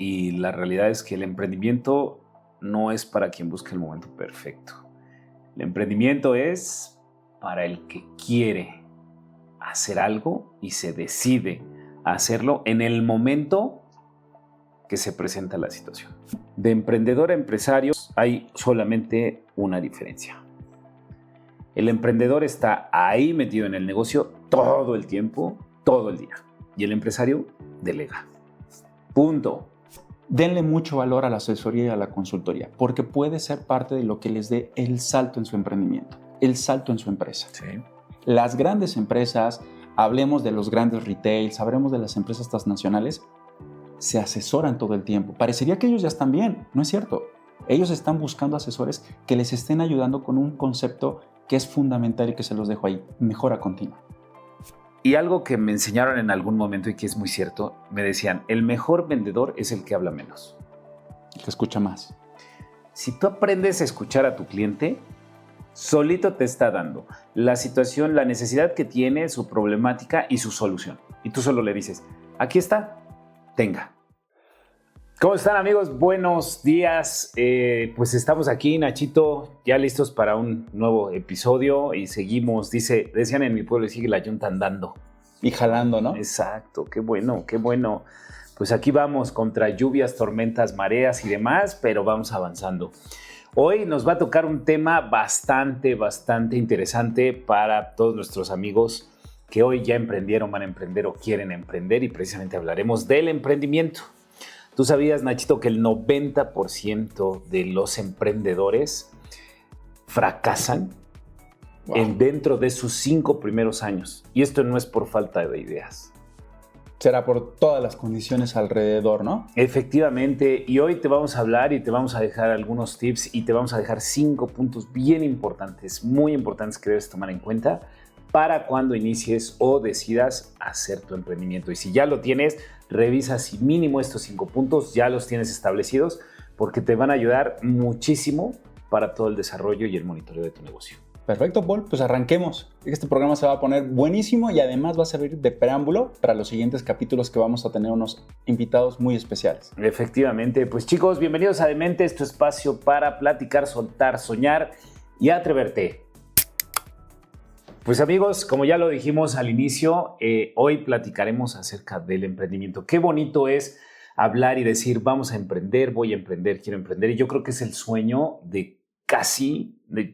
y la realidad es que el emprendimiento no es para quien busca el momento perfecto. El emprendimiento es para el que quiere hacer algo y se decide a hacerlo en el momento que se presenta la situación. De emprendedor a empresario hay solamente una diferencia. El emprendedor está ahí metido en el negocio todo el tiempo, todo el día. Y el empresario delega. Punto. Denle mucho valor a la asesoría y a la consultoría, porque puede ser parte de lo que les dé el salto en su emprendimiento, el salto en su empresa. Sí. Las grandes empresas, hablemos de los grandes retails, hablemos de las empresas transnacionales, se asesoran todo el tiempo. Parecería que ellos ya están bien, no es cierto. Ellos están buscando asesores que les estén ayudando con un concepto que es fundamental y que se los dejo ahí, mejora continua. Y algo que me enseñaron en algún momento y que es muy cierto, me decían, el mejor vendedor es el que habla menos. El que escucha más. Si tú aprendes a escuchar a tu cliente, solito te está dando la situación, la necesidad que tiene, su problemática y su solución. Y tú solo le dices, aquí está, tenga. ¿Cómo están, amigos? Buenos días. Pues estamos aquí, Nachito, ya listos para un nuevo episodio y seguimos, decían en mi pueblo, sigue la yunta andando. Y jalando, ¿no? Exacto, qué bueno, qué bueno. Pues aquí vamos contra lluvias, tormentas, mareas y demás, pero vamos avanzando. Hoy nos va a tocar un tema bastante interesante para todos nuestros amigos que hoy ya emprendieron, van a emprender o quieren emprender, y precisamente hablaremos del emprendimiento. ¿Tú sabías, Nachito, que el 90% de los emprendedores fracasan dentro de sus 5 primeros años? Y esto no es por falta de ideas. Será por todas las condiciones alrededor, ¿no? Efectivamente, y hoy te vamos a hablar y te vamos a dejar algunos tips y te vamos a dejar 5 puntos bien importantes, muy importantes que debes tomar en cuenta para cuando inicies o decidas hacer tu emprendimiento. Y si ya lo tienes, revisa si mínimo estos 5 puntos ya los tienes establecidos, porque te van a ayudar muchísimo para todo el desarrollo y el monitoreo de tu negocio. Perfecto, Paul, pues arranquemos. Este programa se va a poner buenísimo y además va a servir de preámbulo para los siguientes capítulos, que vamos a tener unos invitados muy especiales. Efectivamente, pues chicos, bienvenidos a Dementes, tu espacio para platicar, soltar, soñar y atreverte. Pues amigos, como ya lo dijimos al inicio, hoy platicaremos acerca del emprendimiento. Qué bonito es hablar y decir, vamos a emprender, voy a emprender, quiero emprender. Y yo creo que es el sueño de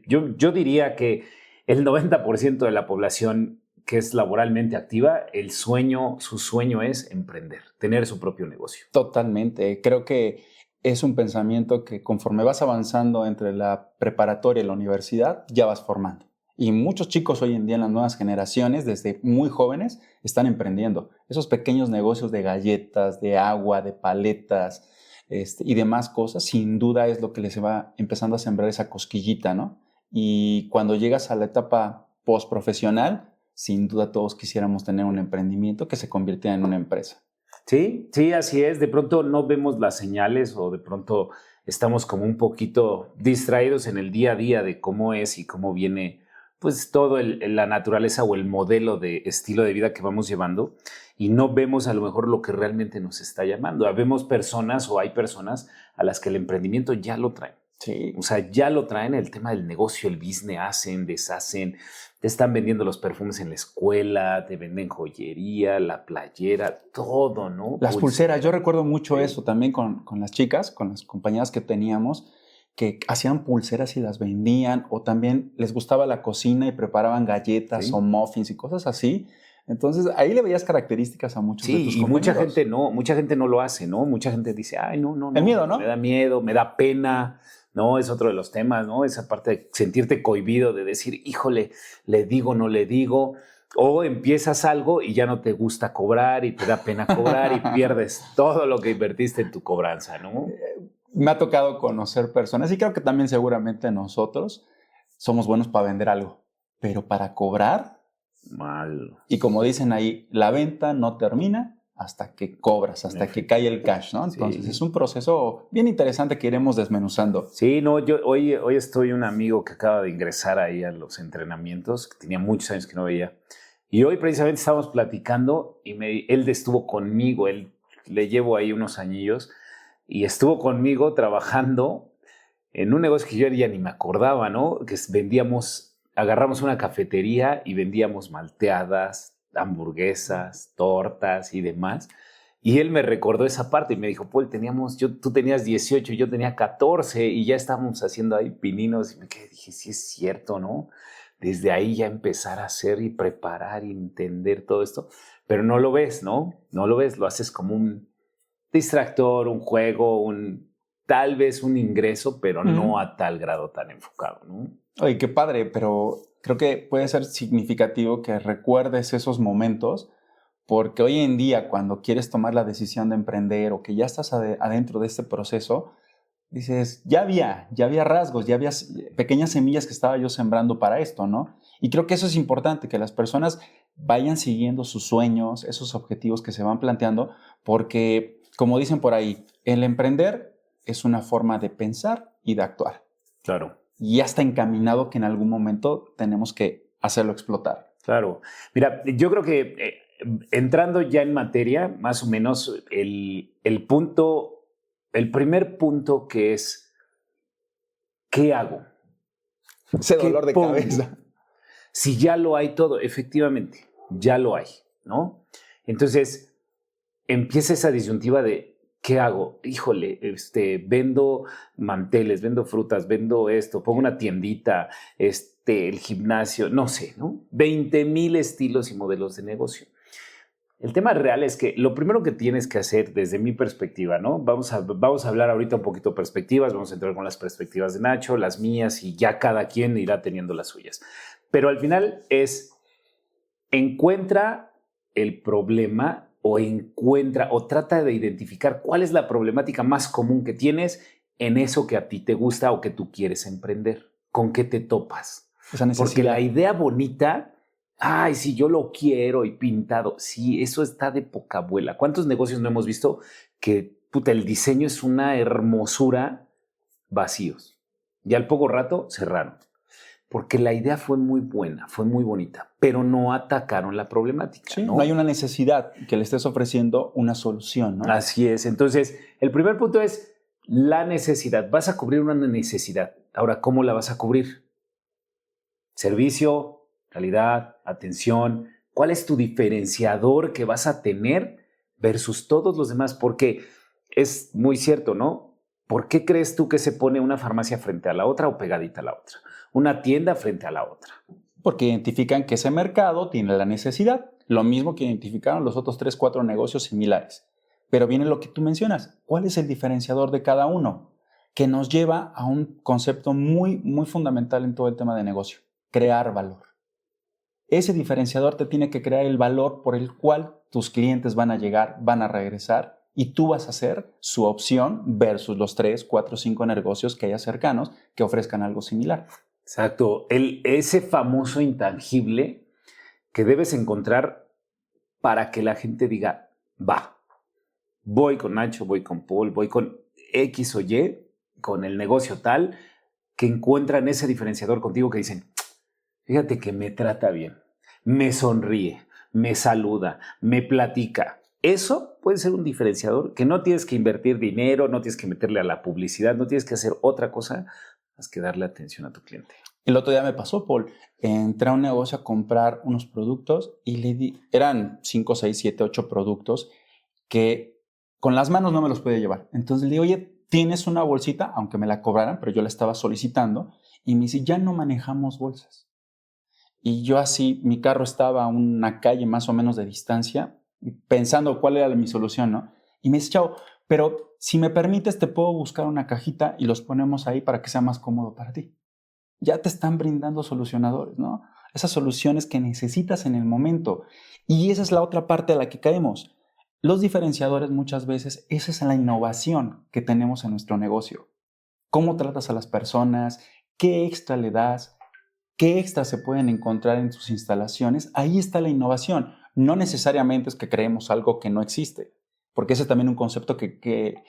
yo diría que el 90% de la población que es laboralmente activa, su sueño es emprender, tener su propio negocio. Totalmente. Creo que es un pensamiento que conforme vas avanzando entre la preparatoria y la universidad, ya vas formando. Y muchos chicos hoy en día en las nuevas generaciones, desde muy jóvenes, están emprendiendo. Esos pequeños negocios de galletas, de agua, de paletas y demás cosas, sin duda es lo que les va empezando a sembrar esa cosquillita, ¿no? Y cuando llegas a la etapa postprofesional, sin duda todos quisiéramos tener un emprendimiento que se convirtiera en una empresa. Sí, así es. De pronto no vemos las señales o de pronto estamos como un poquito distraídos en el día a día de cómo es y cómo viene pues todo la naturaleza o el modelo de estilo de vida que vamos llevando, y no vemos a lo mejor lo que realmente nos está llamando. Vemos personas o hay personas a las que el emprendimiento ya lo traen. Sí. O sea, ya lo traen, el tema del negocio, el business, hacen, deshacen, te están vendiendo los perfumes en la escuela, te venden joyería, la playera, todo, ¿no? Las pulseras, yo recuerdo mucho Sí. eso también con las chicas, con las compañeras que teníamos, que hacían pulseras y las vendían, o también les gustaba la cocina y preparaban galletas, Sí. o muffins y cosas así. Entonces ahí le veías características a muchos de tus Sí, y compañeros. mucha gente no lo hace, ¿no? Mucha gente dice, ay, no. El miedo, ¿no? Me da miedo, me da pena, ¿no? Es otro de los temas, ¿no? Esa parte de sentirte cohibido, de decir, híjole, le digo, no le digo. O empiezas algo y ya no te gusta cobrar y te da pena cobrar y pierdes todo lo que invertiste en tu cobranza, ¿no? Me ha tocado conocer personas, y creo que también seguramente nosotros somos buenos para vender algo, pero para cobrar, Mal. y como dicen ahí, la venta no termina hasta que cobras, hasta que cae el cash, ¿no? Entonces Sí. es un proceso bien interesante que iremos desmenuzando. Sí, no, yo hoy estoy un amigo que acaba de ingresar ahí a los entrenamientos, que tenía muchos años que no veía, y hoy precisamente estábamos platicando y él estuvo conmigo, él le llevo ahí unos añillos, y estuvo conmigo trabajando en un negocio que yo ya ni me acordaba, ¿no? Que agarramos una cafetería y vendíamos malteadas, hamburguesas, tortas y demás. Y él me recordó esa parte y me dijo, Paul, tú tenías 18, yo tenía 14 y ya estábamos haciendo ahí pininos. Y dije, sí es cierto, ¿no? Desde ahí ya empezar a hacer y preparar y entender todo esto. Pero no lo ves, ¿no? No lo ves, lo haces como un distractor, un juego, tal vez un ingreso, pero no a tal grado tan enfocado, ¿no? Oye, qué padre, pero creo que puede ser significativo que recuerdes esos momentos, porque hoy en día cuando quieres tomar la decisión de emprender o que ya estás adentro de este proceso, dices, ya había rasgos, ya había pequeñas semillas que estaba yo sembrando para esto, ¿no? Y creo que eso es importante, que las personas vayan siguiendo sus sueños, esos objetivos que se van planteando, porque, como dicen por ahí, el emprender es una forma de pensar y de actuar. Claro. Y ya está encaminado que en algún momento tenemos que hacerlo explotar. Claro. Mira, yo creo que entrando ya en materia, más o menos el primer punto que es, ¿qué hago? Ese dolor de cabeza. Si ya lo hay todo, efectivamente, ya lo hay, ¿no? Entonces, empieza esa disyuntiva de, ¿qué hago? Híjole, vendo manteles, vendo frutas, vendo esto, pongo una tiendita, el gimnasio, no sé, ¿no? 20,000 estilos y modelos de negocio. El tema real es que lo primero que tienes que hacer desde mi perspectiva, ¿no? Vamos a hablar ahorita un poquito de perspectivas, vamos a entrar con las perspectivas de Nacho, las mías, y ya cada quien irá teniendo las suyas. Pero al final encuentra el problema o trata de identificar cuál es la problemática más común que tienes en eso que a ti te gusta o que tú quieres emprender. ¿Con qué te topas? Esa necesidad. Porque la idea bonita, ay, si yo lo quiero y pintado, sí, eso está de poca abuela. ¿Cuántos negocios no hemos visto que, el diseño es una hermosura, vacíos? Y al poco rato cerraron. Porque la idea fue muy buena, fue muy bonita, pero no atacaron la problemática. Sí, no hay una necesidad que le estés ofreciendo una solución, ¿no? Así es. Entonces, el primer punto es la necesidad. Vas a cubrir una necesidad. Ahora, ¿cómo la vas a cubrir? Servicio, calidad, atención. ¿Cuál es tu diferenciador que vas a tener versus todos los demás? Porque es muy cierto, ¿no? ¿Por qué crees tú que se pone una farmacia frente a la otra o pegadita a la otra? Una tienda frente a la otra. Porque identifican que ese mercado tiene la necesidad. Lo mismo que identificaron los otros 3, 4 negocios similares. Pero viene lo que tú mencionas. ¿Cuál es el diferenciador de cada uno? Que nos lleva a un concepto muy, muy fundamental en todo el tema de negocio. Crear valor. Ese diferenciador te tiene que crear el valor por el cual tus clientes van a llegar, van a regresar y tú vas a ser su opción versus los 3, 4, 5 negocios que haya cercanos que ofrezcan algo similar. Exacto. Ese famoso intangible que debes encontrar para que la gente diga, va, voy con Nacho, voy con Paul, voy con X o Y, con el negocio tal, que encuentran ese diferenciador contigo que dicen, fíjate que me trata bien, me sonríe, me saluda, me platica. Eso puede ser un diferenciador que no tienes que invertir dinero, no tienes que meterle a la publicidad, no tienes que hacer otra cosa más que darle atención a tu cliente. El otro día me pasó, Paul. Entré a un negocio a comprar unos productos y eran 5, 6, 7, 8 productos que con las manos no me los podía llevar. Entonces le digo, oye, ¿tienes una bolsita? Aunque me la cobraran, pero yo la estaba solicitando. Y me dice, ya no manejamos bolsas. Y yo así, mi carro estaba a una calle más o menos de distancia, pensando cuál era mi solución, ¿no? Y me dice, chao, pero si me permites te puedo buscar una cajita y los ponemos ahí para que sea más cómodo para ti. Ya te están brindando solucionadores, ¿no? Esas soluciones que necesitas en el momento. Y esa es la otra parte a la que caemos. Los diferenciadores muchas veces, esa es la innovación que tenemos en nuestro negocio. ¿Cómo tratas a las personas? ¿Qué extra le das? ¿Qué extras se pueden encontrar en tus instalaciones? Ahí está la innovación. No necesariamente es que creemos algo que no existe, porque ese es también un concepto que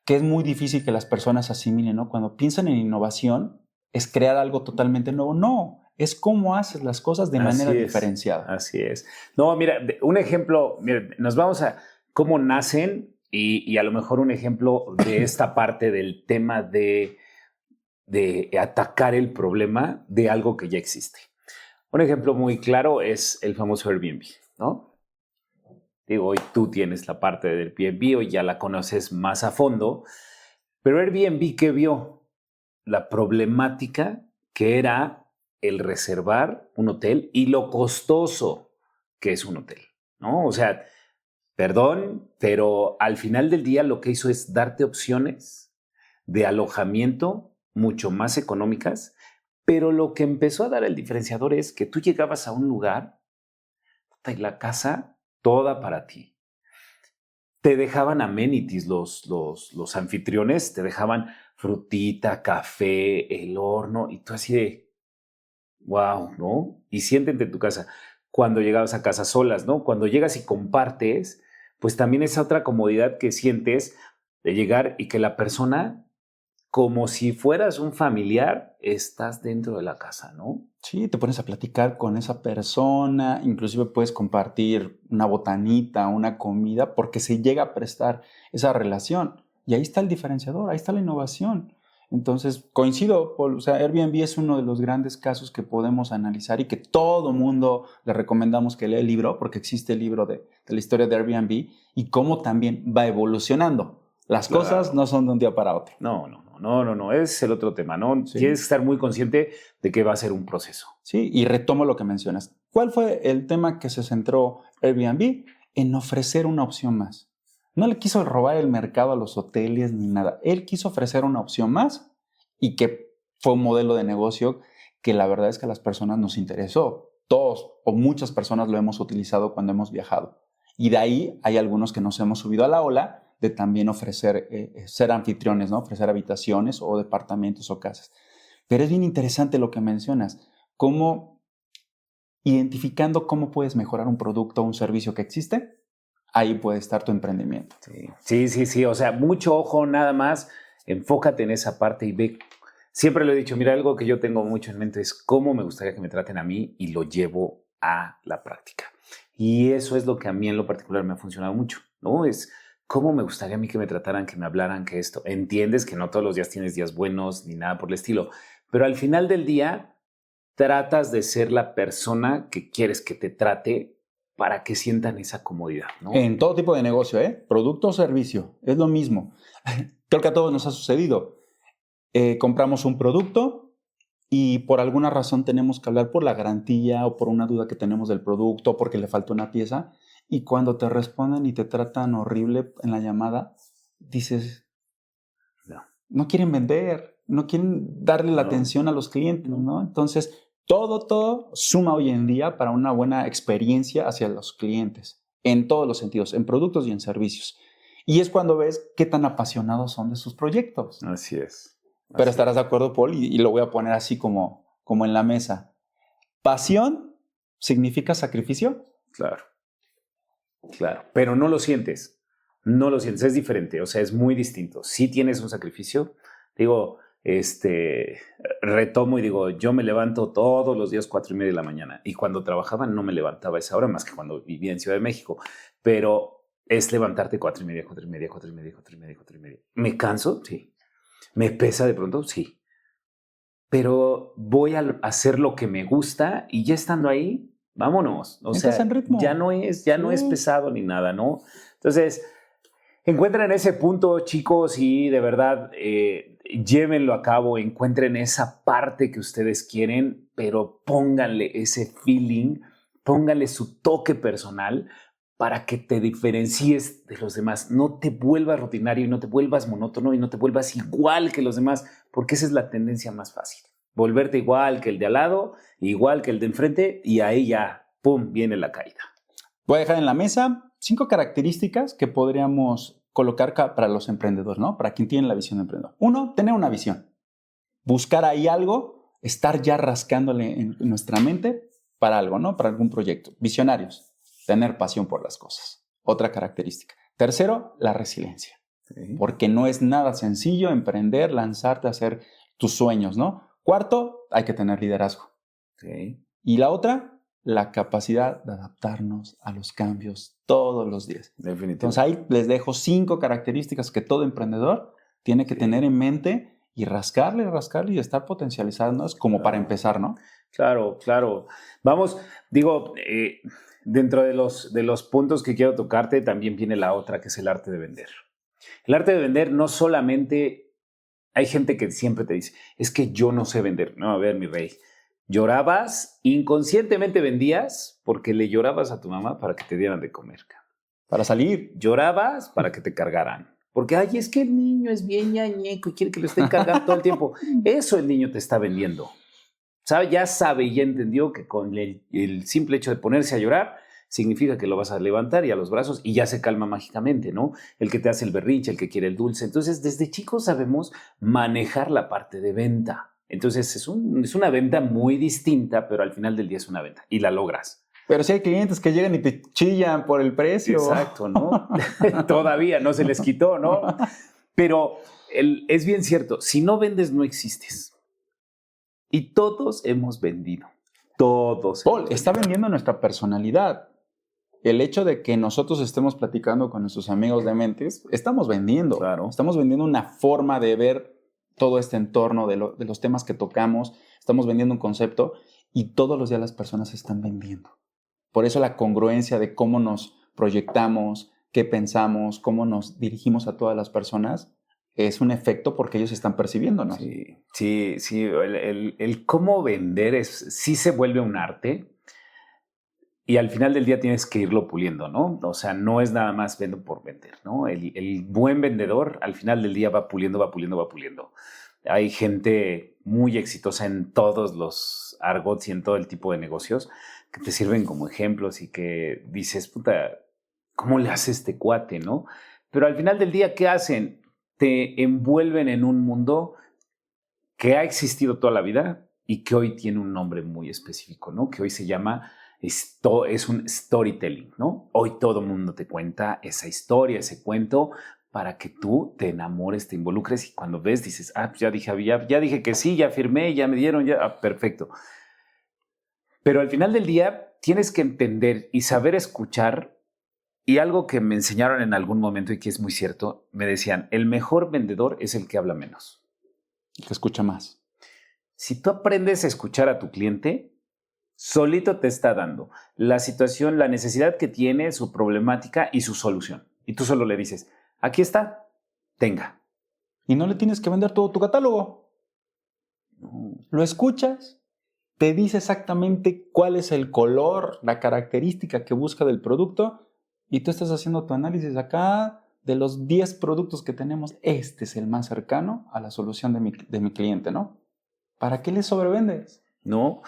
es muy difícil que las personas asimilen, ¿no? Cuando piensan en innovación, es crear algo totalmente nuevo. No, es cómo haces las cosas de manera diferenciada. Así es. No, mira, un ejemplo, mira, nos vamos a cómo nacen y a lo mejor un ejemplo de esta parte del tema de atacar el problema de algo que ya existe. Un ejemplo muy claro es el famoso Airbnb, ¿no? Digo, hoy tú tienes la parte del Airbnb, hoy ya la conoces más a fondo, pero Airbnb, ¿qué vio? La problemática que era el reservar un hotel y lo costoso que es un hotel, ¿no? O sea, perdón, pero al final del día lo que hizo es darte opciones de alojamiento mucho más económicas, pero lo que empezó a dar el diferenciador es que tú llegabas a un lugar y la casa toda para ti. Te dejaban amenities los anfitriones, te dejaban frutita, café, el horno, y tú así de, wow, ¿no? Y siéntete en tu casa. Cuando llegabas a casa solas, ¿no? Cuando llegas y compartes, pues también esa otra comodidad que sientes de llegar y que la persona, como si fueras un familiar, estás dentro de la casa, ¿no? Sí, te pones a platicar con esa persona, inclusive puedes compartir una botanita, una comida, porque se llega a prestar esa relación. Y ahí está el diferenciador, ahí está la innovación. Entonces, coincido, Paul, o sea, Airbnb es uno de los grandes casos que podemos analizar y que todo mundo le recomendamos que lea el libro, porque existe el libro de la historia de Airbnb y cómo también va evolucionando. Las cosas no son de un día para otro. No, es el otro tema, ¿no? Sí. Tienes que estar muy consciente de que va a ser un proceso. Sí, y retomo lo que mencionas. ¿Cuál fue el tema que se centró Airbnb? En ofrecer una opción más. No le quiso robar el mercado a los hoteles ni nada. Él quiso ofrecer una opción más y que fue un modelo de negocio que la verdad es que a las personas nos interesó. Todos o muchas personas lo hemos utilizado cuando hemos viajado. Y de ahí hay algunos que nos hemos subido a la ola de también ofrecer, ser anfitriones, ¿no? Ofrecer habitaciones o departamentos o casas. Pero es bien interesante lo que mencionas, cómo identificando cómo puedes mejorar un producto o un servicio que existe, ahí puede estar tu emprendimiento. Sí, o sea, mucho ojo nada más, enfócate en esa parte y ve. Siempre lo he dicho, mira, algo que yo tengo mucho en mente es cómo me gustaría que me traten a mí y lo llevo a la práctica. Y eso es lo que a mí en lo particular me ha funcionado mucho, ¿no? Es cómo me gustaría a mí que me trataran, que me hablaran, que esto. Entiendes que no todos los días tienes días buenos ni nada por el estilo, pero al final del día tratas de ser la persona que quieres que te trate para que sientan esa comodidad, ¿no? En todo tipo de negocio, producto o servicio, es lo mismo. Creo que a todos nos ha sucedido. Compramos un producto y por alguna razón tenemos que hablar por la garantía o por una duda que tenemos del producto o porque le falta una pieza. Y cuando te responden y te tratan horrible en la llamada, dices, no quieren vender, no quieren darle la atención a los clientes, ¿no? Entonces, todo suma hoy en día para una buena experiencia hacia los clientes, en todos los sentidos, en productos y en servicios. Y es cuando ves qué tan apasionados son de sus proyectos. Así es. Pero estarás de acuerdo, Paul, y lo voy a poner así como en la mesa. ¿Pasión significa sacrificio? Claro, pero no lo sientes, es diferente, o sea, es muy distinto. Si tienes un sacrificio, digo, retomo y digo, yo me levanto todos los días 4:30 de la mañana y cuando trabajaba no me levantaba a esa hora más que cuando vivía en Ciudad de México, pero es levantarte 4:30. ¿Me canso? Sí. ¿Me pesa de pronto? Sí. Pero voy a hacer lo que me gusta y ya estando ahí, vámonos. O sea, en ritmo. ya no es pesado ni nada, ¿no? Entonces, encuentren ese punto, chicos, y de verdad, llévenlo a cabo, encuentren esa parte que ustedes quieren, pero pónganle ese feeling, pónganle su toque personal para que te diferencies de los demás. No te vuelvas rutinario y no te vuelvas monótono y no te vuelvas igual que los demás, porque esa es la tendencia más fácil. Volverte igual que el de al lado, igual que el de enfrente, y ahí ya, ¡pum!, viene la caída. Voy a dejar en la mesa 5 características que podríamos colocar para los emprendedores, ¿no? Para quien tiene la visión de emprendedor. 1, tener una visión. Buscar ahí algo, estar ya rascándole en nuestra mente para algo, ¿no? Para algún proyecto. Visionarios. Tener pasión por las cosas. Otra característica. Tercero, la resiliencia. Sí. Porque no es nada sencillo emprender, lanzarte a hacer tus sueños, ¿no? Cuarto, hay que tener liderazgo. Sí. Y la otra, la capacidad de adaptarnos a los cambios todos los días. Definitivamente. Entonces ahí les dejo 5 características que todo emprendedor tiene que tener en mente y rascarle y estar potencializándonos como para empezar, ¿no? Claro, claro. Vamos, digo, dentro de los puntos que quiero tocarte también viene la otra, que es el arte de vender. El arte de vender no solamente, hay gente que siempre te dice, es que yo no sé vender. No, a ver, mi rey, llorabas, inconscientemente vendías porque le llorabas a tu mamá para que te dieran de comer. Para salir. Llorabas para que te cargaran. Porque, ay, es que el niño es bien ñañeco y quiere que lo estén cargando todo el tiempo. Eso el niño te está vendiendo. Ya sabe y ya entendió que con el simple hecho de ponerse a llorar significa que lo vas a levantar y a los brazos y ya se calma mágicamente, ¿no? El que te hace el berrinche, el que quiere el dulce. Entonces, desde chicos sabemos manejar la parte de venta. Entonces, es una venta muy distinta, pero al final del día es una venta y la logras. Pero si hay clientes que llegan y te chillan por el precio. Exacto, ¿no? Todavía no se les quitó, ¿no? Pero es bien cierto, si no vendes, no existes. Y todos hemos vendido. Todos. Paul, está vendiendo nuestra personalidad. El hecho de que nosotros estemos platicando con nuestros amigos de mentes, estamos vendiendo. Claro. Estamos vendiendo una forma de ver todo este entorno de los temas que tocamos. Estamos vendiendo un concepto y todos los días las personas están vendiendo. Por eso la congruencia de cómo nos proyectamos, qué pensamos, cómo nos dirigimos a todas las personas, es un efecto porque ellos están percibiendo, ¿no? Sí. El cómo vender sí se vuelve un arte y al final del día tienes que irlo puliendo, ¿no? O sea, no es nada más vendo por vender, ¿no? El buen vendedor al final del día va puliendo. Hay gente muy exitosa en todos los argots y en todo el tipo de negocios que te sirven como ejemplos y que dices, puta, ¿cómo le hace este cuate, no? Pero al final del día, ¿qué hacen? Te envuelven en un mundo que ha existido toda la vida y que hoy tiene un nombre muy específico, ¿no? Que hoy se llama, es un storytelling, ¿no? Hoy todo el mundo te cuenta esa historia, ese cuento, para que tú te enamores, te involucres y cuando ves dices, pues ya dije que sí, ya firmé, ya me dieron, ya, perfecto. Pero al final del día tienes que entender y saber escuchar. Y algo que me enseñaron en algún momento y que es muy cierto, me decían, el mejor vendedor es el que habla menos. Que escucha más. Si tú aprendes a escuchar a tu cliente, solito te está dando la situación, la necesidad que tiene, su problemática y su solución. Y tú solo le dices, aquí está, tenga. Y no le tienes que vender todo tu catálogo. No. Lo escuchas, te dice exactamente cuál es el color, la característica que busca del producto y tú estás haciendo tu análisis acá. De los 10 productos que tenemos, este es el más cercano a la solución de mi cliente, ¿no? ¿Para qué le sobrevendes? No,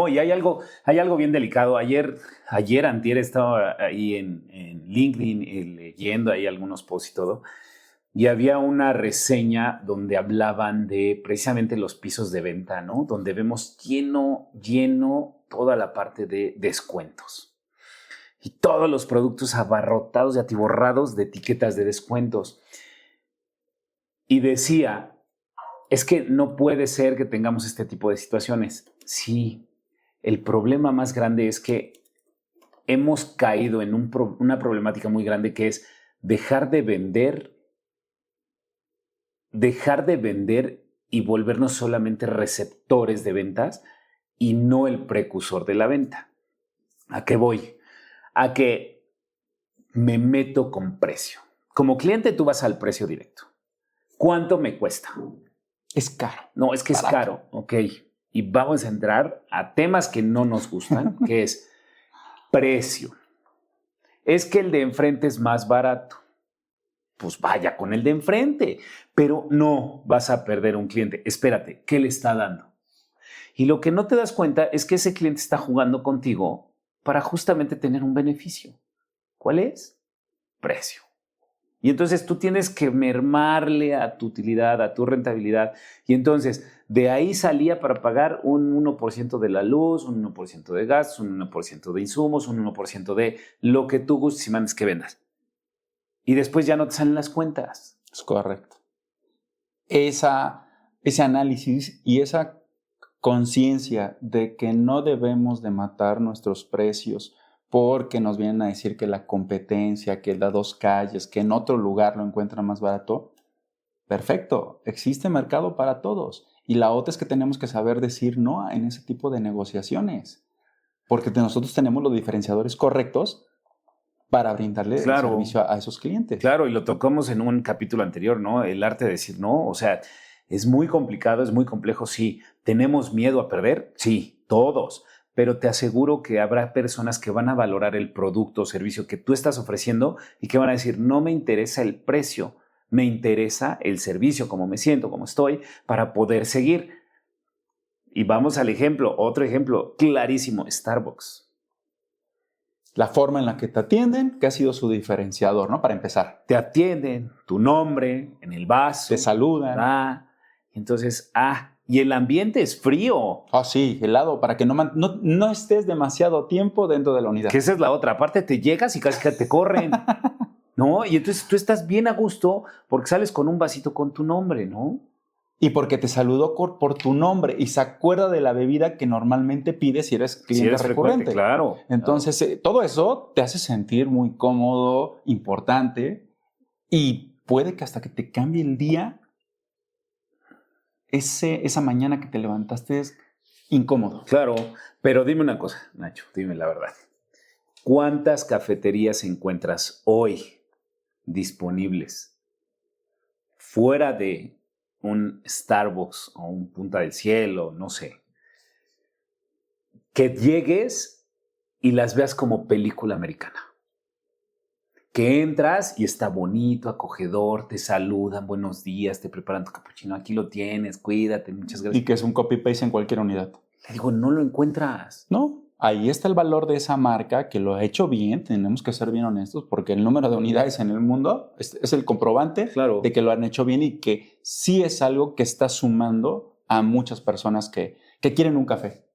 y hay algo bien delicado. Antier estaba ahí en LinkedIn leyendo ahí algunos posts y todo, y había una reseña donde hablaban de precisamente los pisos de venta, ¿no? Donde vemos lleno toda la parte de descuentos. Y todos los productos abarrotados y atiborrados de etiquetas de descuentos. Y decía, es que no puede ser que tengamos este tipo de situaciones. Sí, el problema más grande es que hemos caído en una problemática muy grande que es dejar de vender y volvernos solamente receptores de ventas y no el precursor de la venta. ¿A qué voy? A que me meto con precio. Como cliente tú vas al precio directo. ¿Cuánto me cuesta? Es caro. No, es que es caro. Ok. Y vamos a entrar a temas que no nos gustan, que es precio. Es que el de enfrente es más barato. Pues vaya con el de enfrente. Pero no vas a perder un cliente. Espérate, ¿qué le está dando? Y lo que no te das cuenta es que ese cliente está jugando contigo para justamente tener un beneficio. ¿Cuál es? Precio. Y entonces tú tienes que mermarle a tu utilidad, a tu rentabilidad. Y entonces de ahí salía para pagar un 1% de la luz, un 1% de gas, un 1% de insumos, un 1% de lo que tú gustes y mandes que vendas. Y después ya no te salen las cuentas. Es correcto. Ese análisis y esa conciencia de que no debemos de matar nuestros precios porque nos vienen a decir que la competencia, que da dos calles, que en otro lugar lo encuentra más barato, perfecto, existe mercado para todos. Y la otra es que tenemos que saber decir no en ese tipo de negociaciones, porque nosotros tenemos los diferenciadores correctos para brindarle el servicio a esos clientes. Claro, y lo tocamos en un capítulo anterior, ¿no? El arte de decir no, o sea, es muy complicado, es muy complejo, sí. ¿Tenemos miedo a perder? Sí, todos. Pero te aseguro que habrá personas que van a valorar el producto o servicio que tú estás ofreciendo y que van a decir, no me interesa el precio, me interesa el servicio, cómo me siento, cómo estoy, para poder seguir. Y vamos al ejemplo, otro ejemplo clarísimo, Starbucks. La forma en la que te atienden, que ha sido su diferenciador, ¿no? Para empezar. Te atienden, tu nombre, en el vaso. Te saludan. Entonces, y el ambiente es frío. Sí, helado, para que no estés demasiado tiempo dentro de la unidad. Que esa es la otra. Aparte te llegas y casi que te corren. ¿No? Y entonces tú estás bien a gusto porque sales con un vasito con tu nombre, ¿no? Y porque te saludó por tu nombre y se acuerda de la bebida que normalmente pides si eres cliente recurrente. Claro. Entonces, todo eso te hace sentir muy cómodo, importante, y puede que hasta que te cambie el día, esa mañana que te levantaste es incómodo. Claro, pero dime una cosa, Nacho, dime la verdad. ¿Cuántas cafeterías encuentras hoy disponibles fuera de un Starbucks o un Punta del Cielo, no sé, que llegues y las veas como película americana? Que entras y está bonito, acogedor, te saludan, buenos días, te preparan tu capuchino, aquí lo tienes, cuídate, muchas gracias. Y que es un copy-paste en cualquier unidad. Le digo, no lo encuentras. No, ahí está el valor de esa marca que lo ha hecho bien, tenemos que ser bien honestos, porque el número de unidades en el mundo es el comprobante de que lo han hecho bien y que sí es algo que está sumando a muchas personas que quieren un café.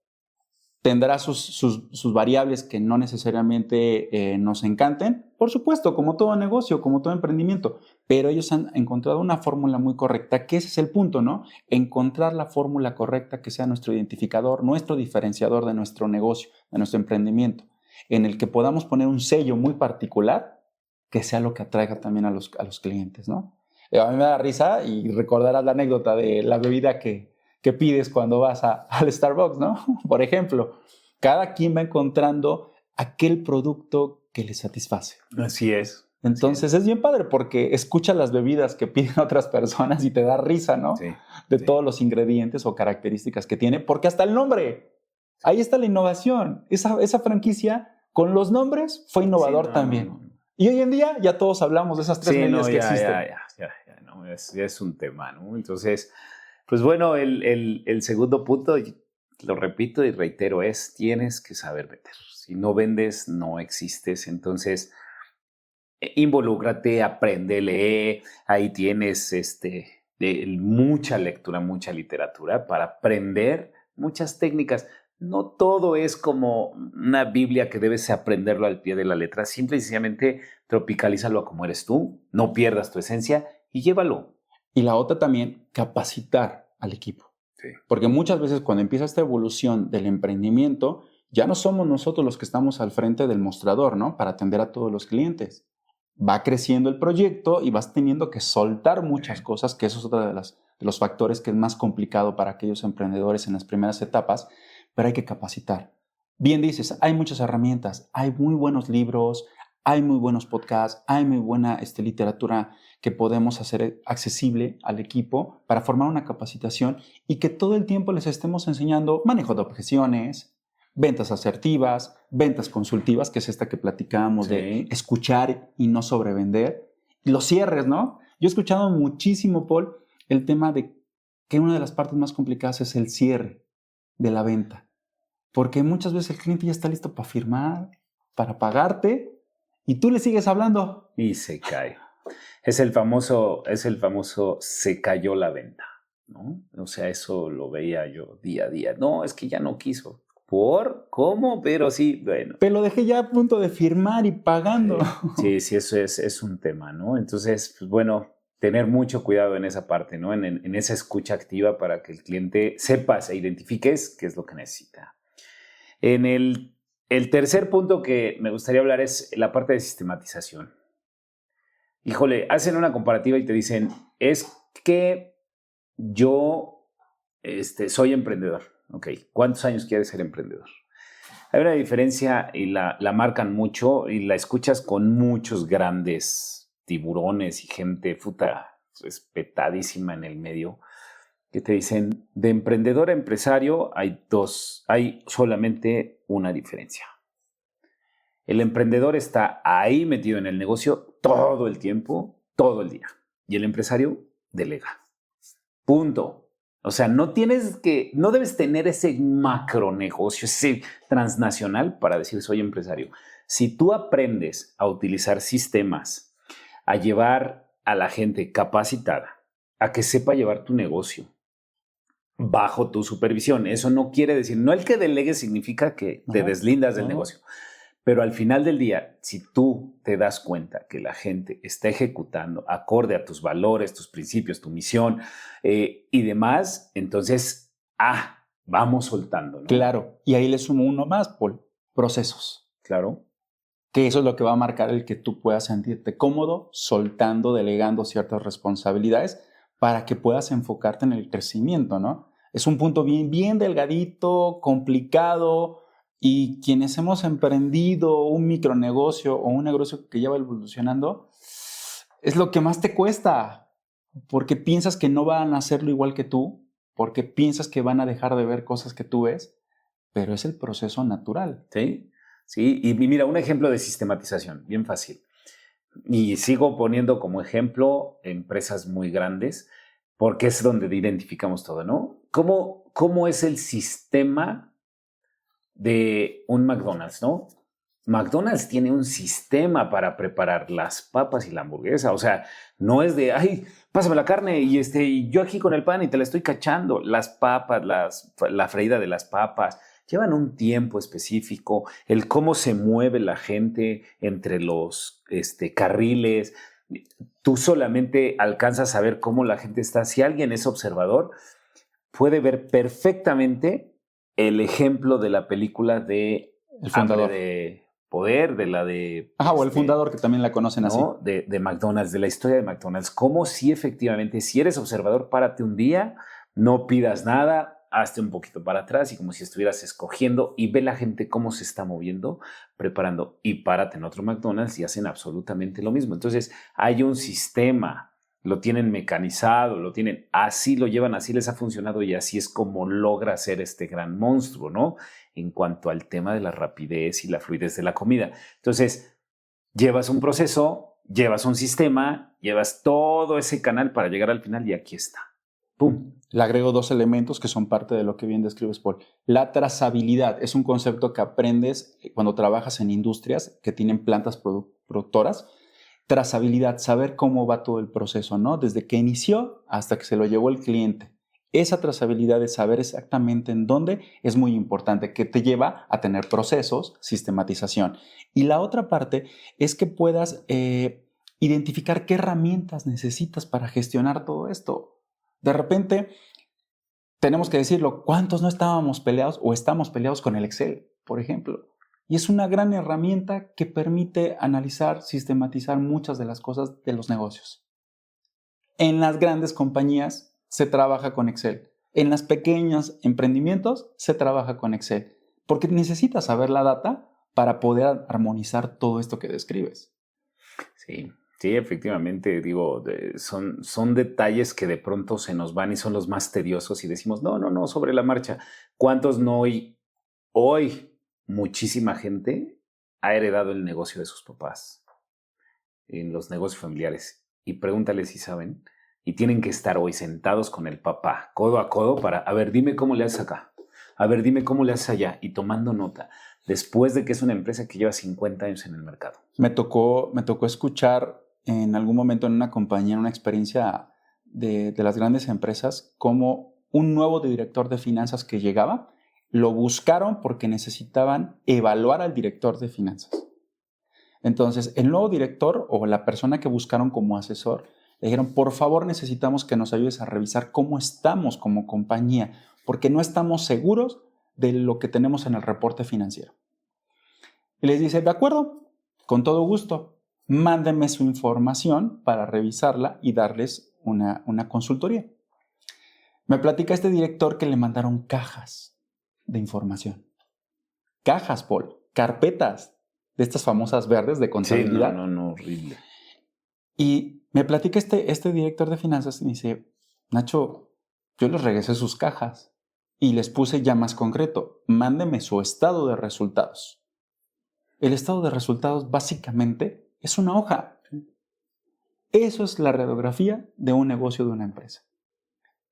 Tendrá sus variables que no necesariamente nos encanten, por supuesto, como todo negocio, como todo emprendimiento, pero ellos han encontrado una fórmula muy correcta, que ese es el punto, ¿no? Encontrar la fórmula correcta que sea nuestro identificador, nuestro diferenciador de nuestro negocio, de nuestro emprendimiento, en el que podamos poner un sello muy particular que sea lo que atraiga también a los clientes, ¿no? A mí me da risa y recordarás la anécdota de la bebida que pides cuando vas al Starbucks, ¿no? Por ejemplo, cada quien va encontrando aquel producto que le satisface. Así es. Entonces es bien padre porque escuchas las bebidas que piden otras personas y te da risa, ¿no? Sí. De todos los ingredientes o características que tiene, porque hasta el nombre, ahí está la innovación. Esa franquicia con los nombres fue innovador también. No. Y hoy en día ya todos hablamos de esas tres medidas que existen. No, es un tema, ¿no? Entonces, pues bueno, el segundo punto, lo repito y reitero, es tienes que saber vender. Si no vendes, no existes. Entonces, involúcrate, aprende, lee. Ahí tienes mucha lectura, mucha literatura para aprender muchas técnicas. No todo es como una Biblia que debes aprenderlo al pie de la letra. Simple y sencillamente tropicalízalo a como eres tú, no pierdas tu esencia y llévalo. Y la otra también, capacitar al equipo. Sí. Porque muchas veces cuando empieza esta evolución del emprendimiento, ya no somos nosotros los que estamos al frente del mostrador, ¿no? Para atender a todos los clientes. Va creciendo el proyecto y vas teniendo que soltar muchas cosas, que eso es otro de los factores que es más complicado para aquellos emprendedores en las primeras etapas, pero hay que capacitar. Bien dices, hay muchas herramientas, hay muy buenos libros, hay muy buenos podcasts, hay muy buena literatura que podemos hacer accesible al equipo para formar una capacitación y que todo el tiempo les estemos enseñando manejo de objeciones, ventas asertivas, ventas consultivas, que es esta que platicábamos de escuchar y no sobrevender. Y los cierres, ¿no? Yo he escuchado muchísimo, Paul, el tema de que una de las partes más complicadas es el cierre de la venta. Porque muchas veces el cliente ya está listo para firmar, para pagarte, y tú le sigues hablando. Y se cae. Es el famoso se cayó la venta, ¿no? O sea, eso lo veía yo día a día. No, es que ya no quiso. ¿Por? ¿Cómo? Pero sí, bueno. Pero lo dejé ya a punto de firmar y pagando. Sí, eso es un tema, ¿no? Entonces, pues bueno, tener mucho cuidado en esa parte, ¿no? En esa escucha activa para que el cliente sepas e identifiques qué es lo que necesita. En el tercer punto que me gustaría hablar es la parte de sistematización. Híjole, hacen una comparativa y te dicen, es que yo soy emprendedor. Ok, ¿cuántos años quieres ser emprendedor? Hay una diferencia y la marcan mucho y la escuchas con muchos grandes tiburones y gente respetadísima en el medio que te dicen, de emprendedor a empresario hay solamente una diferencia. El emprendedor está ahí metido en el negocio todo el tiempo, todo el día. Y el empresario delega. Punto. O sea, no debes tener ese macronegocio, ese transnacional para decir soy empresario. Si tú aprendes a utilizar sistemas, a llevar a la gente capacitada, a que sepa llevar tu negocio bajo tu supervisión, eso no quiere decir, no el que delegue significa que te deslindas del negocio. Pero al final del día, si tú te das cuenta que la gente está ejecutando acorde a tus valores, tus principios, tu misión y demás, entonces, vamos soltando, ¿no? Claro, y ahí le sumo uno más, Paul, procesos. Claro. Que eso es lo que va a marcar el que tú puedas sentirte cómodo, soltando, delegando ciertas responsabilidades para que puedas enfocarte en el crecimiento, ¿no? Es un punto bien, bien delgadito, complicado. Y quienes hemos emprendido un micronegocio o un negocio que lleva evolucionando, es lo que más te cuesta, porque piensas que no van a hacerlo igual que tú, porque piensas que van a dejar de ver cosas que tú ves, pero es el proceso natural. Sí, sí. Y mira, un ejemplo de sistematización, bien fácil. Y sigo poniendo como ejemplo empresas muy grandes, porque es donde identificamos todo, ¿no? ¿Cómo es el sistema de un McDonald's, ¿no? McDonald's tiene un sistema para preparar las papas y la hamburguesa. O sea, no es de, pásame la carne y yo aquí con el pan y te la estoy cachando. Las papas, la freída de las papas, llevan un tiempo específico, el cómo se mueve la gente entre los carriles. Tú solamente alcanzas a ver cómo la gente está. Si alguien es observador, puede ver perfectamente el ejemplo de la película de El Fundador. Hambre de Poder, de la de... o El Fundador, que también la conocen, ¿no? Así. De McDonald's, de la historia de McDonald's. Cómo si efectivamente, si eres observador, párate un día, no pidas nada, hazte un poquito para atrás y como si estuvieras escogiendo y ve la gente cómo se está moviendo, preparando y párate en otro McDonald's y hacen absolutamente lo mismo. Entonces, hay un sistema. Lo tienen mecanizado, así lo llevan, así les ha funcionado y así es como logra ser este gran monstruo, ¿no? En cuanto al tema de la rapidez y la fluidez de la comida. Entonces, llevas un proceso, llevas un sistema, llevas todo ese canal para llegar al final y aquí está. ¡Pum! Le agrego 2 elementos que son parte de lo que bien describes, Paul. La trazabilidad es un concepto que aprendes cuando trabajas en industrias que tienen plantas productoras. Trazabilidad, saber cómo va todo el proceso, ¿no? Desde que inició hasta que se lo llevó el cliente. Esa trazabilidad de saber exactamente en dónde es muy importante, que te lleva a tener procesos, sistematización. Y la otra parte es que puedas identificar qué herramientas necesitas para gestionar todo esto. De repente, tenemos que decirlo, ¿cuántos no estábamos peleados o estamos peleados con el Excel, por ejemplo? Y es una gran herramienta que permite analizar, sistematizar muchas de las cosas de los negocios. En las grandes compañías se trabaja con Excel. En los pequeños emprendimientos se trabaja con Excel. Porque necesitas saber la data para poder armonizar todo esto que describes. Sí, efectivamente, digo, son detalles que de pronto se nos van y son los más tediosos y decimos, no, sobre la marcha. ¿Cuántos no hoy muchísima gente ha heredado el negocio de sus papás en los negocios familiares? Y pregúntale si saben. Y tienen que estar hoy sentados con el papá, codo a codo, para, a ver, dime cómo le haces acá. A ver, dime cómo le haces allá. Y tomando nota, después de que es una empresa que lleva 50 años en el mercado. Me tocó escuchar en algún momento en una compañía, en una experiencia de las grandes empresas, como un nuevo director de finanzas que llegaba, lo buscaron porque necesitaban evaluar al director de finanzas. Entonces, el nuevo director o la persona que buscaron como asesor Le dijeron, por favor, necesitamos que nos ayudes a revisar cómo estamos como compañía, porque no estamos seguros de lo que tenemos en el reporte financiero. Y les dice, de acuerdo, con todo gusto, mándenme su información para revisarla y darles una consultoría. Me platica este director que le mandaron cajas de información. Cajas, Paul, carpetas de estas famosas verdes de contabilidad. Sí, no, horrible. Y me platica este director de finanzas y me dice, Nacho, yo les regresé sus cajas y les puse ya más concreto, mándeme su estado de resultados. El estado de resultados básicamente es una hoja. Eso es la radiografía de un negocio de una empresa.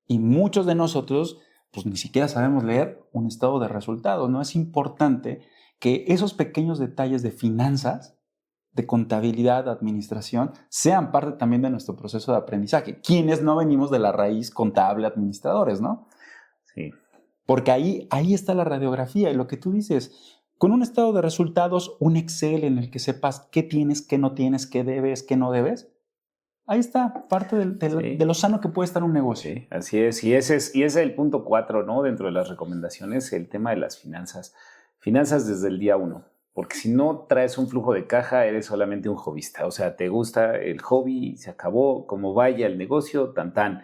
Y muchos de nosotros pues ni siquiera sabemos leer un estado de resultados, ¿no? Es importante que esos pequeños detalles de finanzas, de contabilidad, de administración, sean parte también de nuestro proceso de aprendizaje. Quienes no venimos de la raíz contable, administradores, ¿no? Sí. Porque ahí está la radiografía y lo que tú dices, con un estado de resultados, un Excel en el que sepas qué tienes, qué no tienes, qué debes, qué no debes. Ahí está parte de lo sano que puede estar un negocio. Sí, así es. Y ese es el punto 4, ¿no? Dentro de las recomendaciones, el tema de las finanzas. Finanzas desde el día 1. Porque si no traes un flujo de caja, eres solamente un hobbyista. O sea, te gusta el hobby, se acabó, como vaya el negocio, tan tan.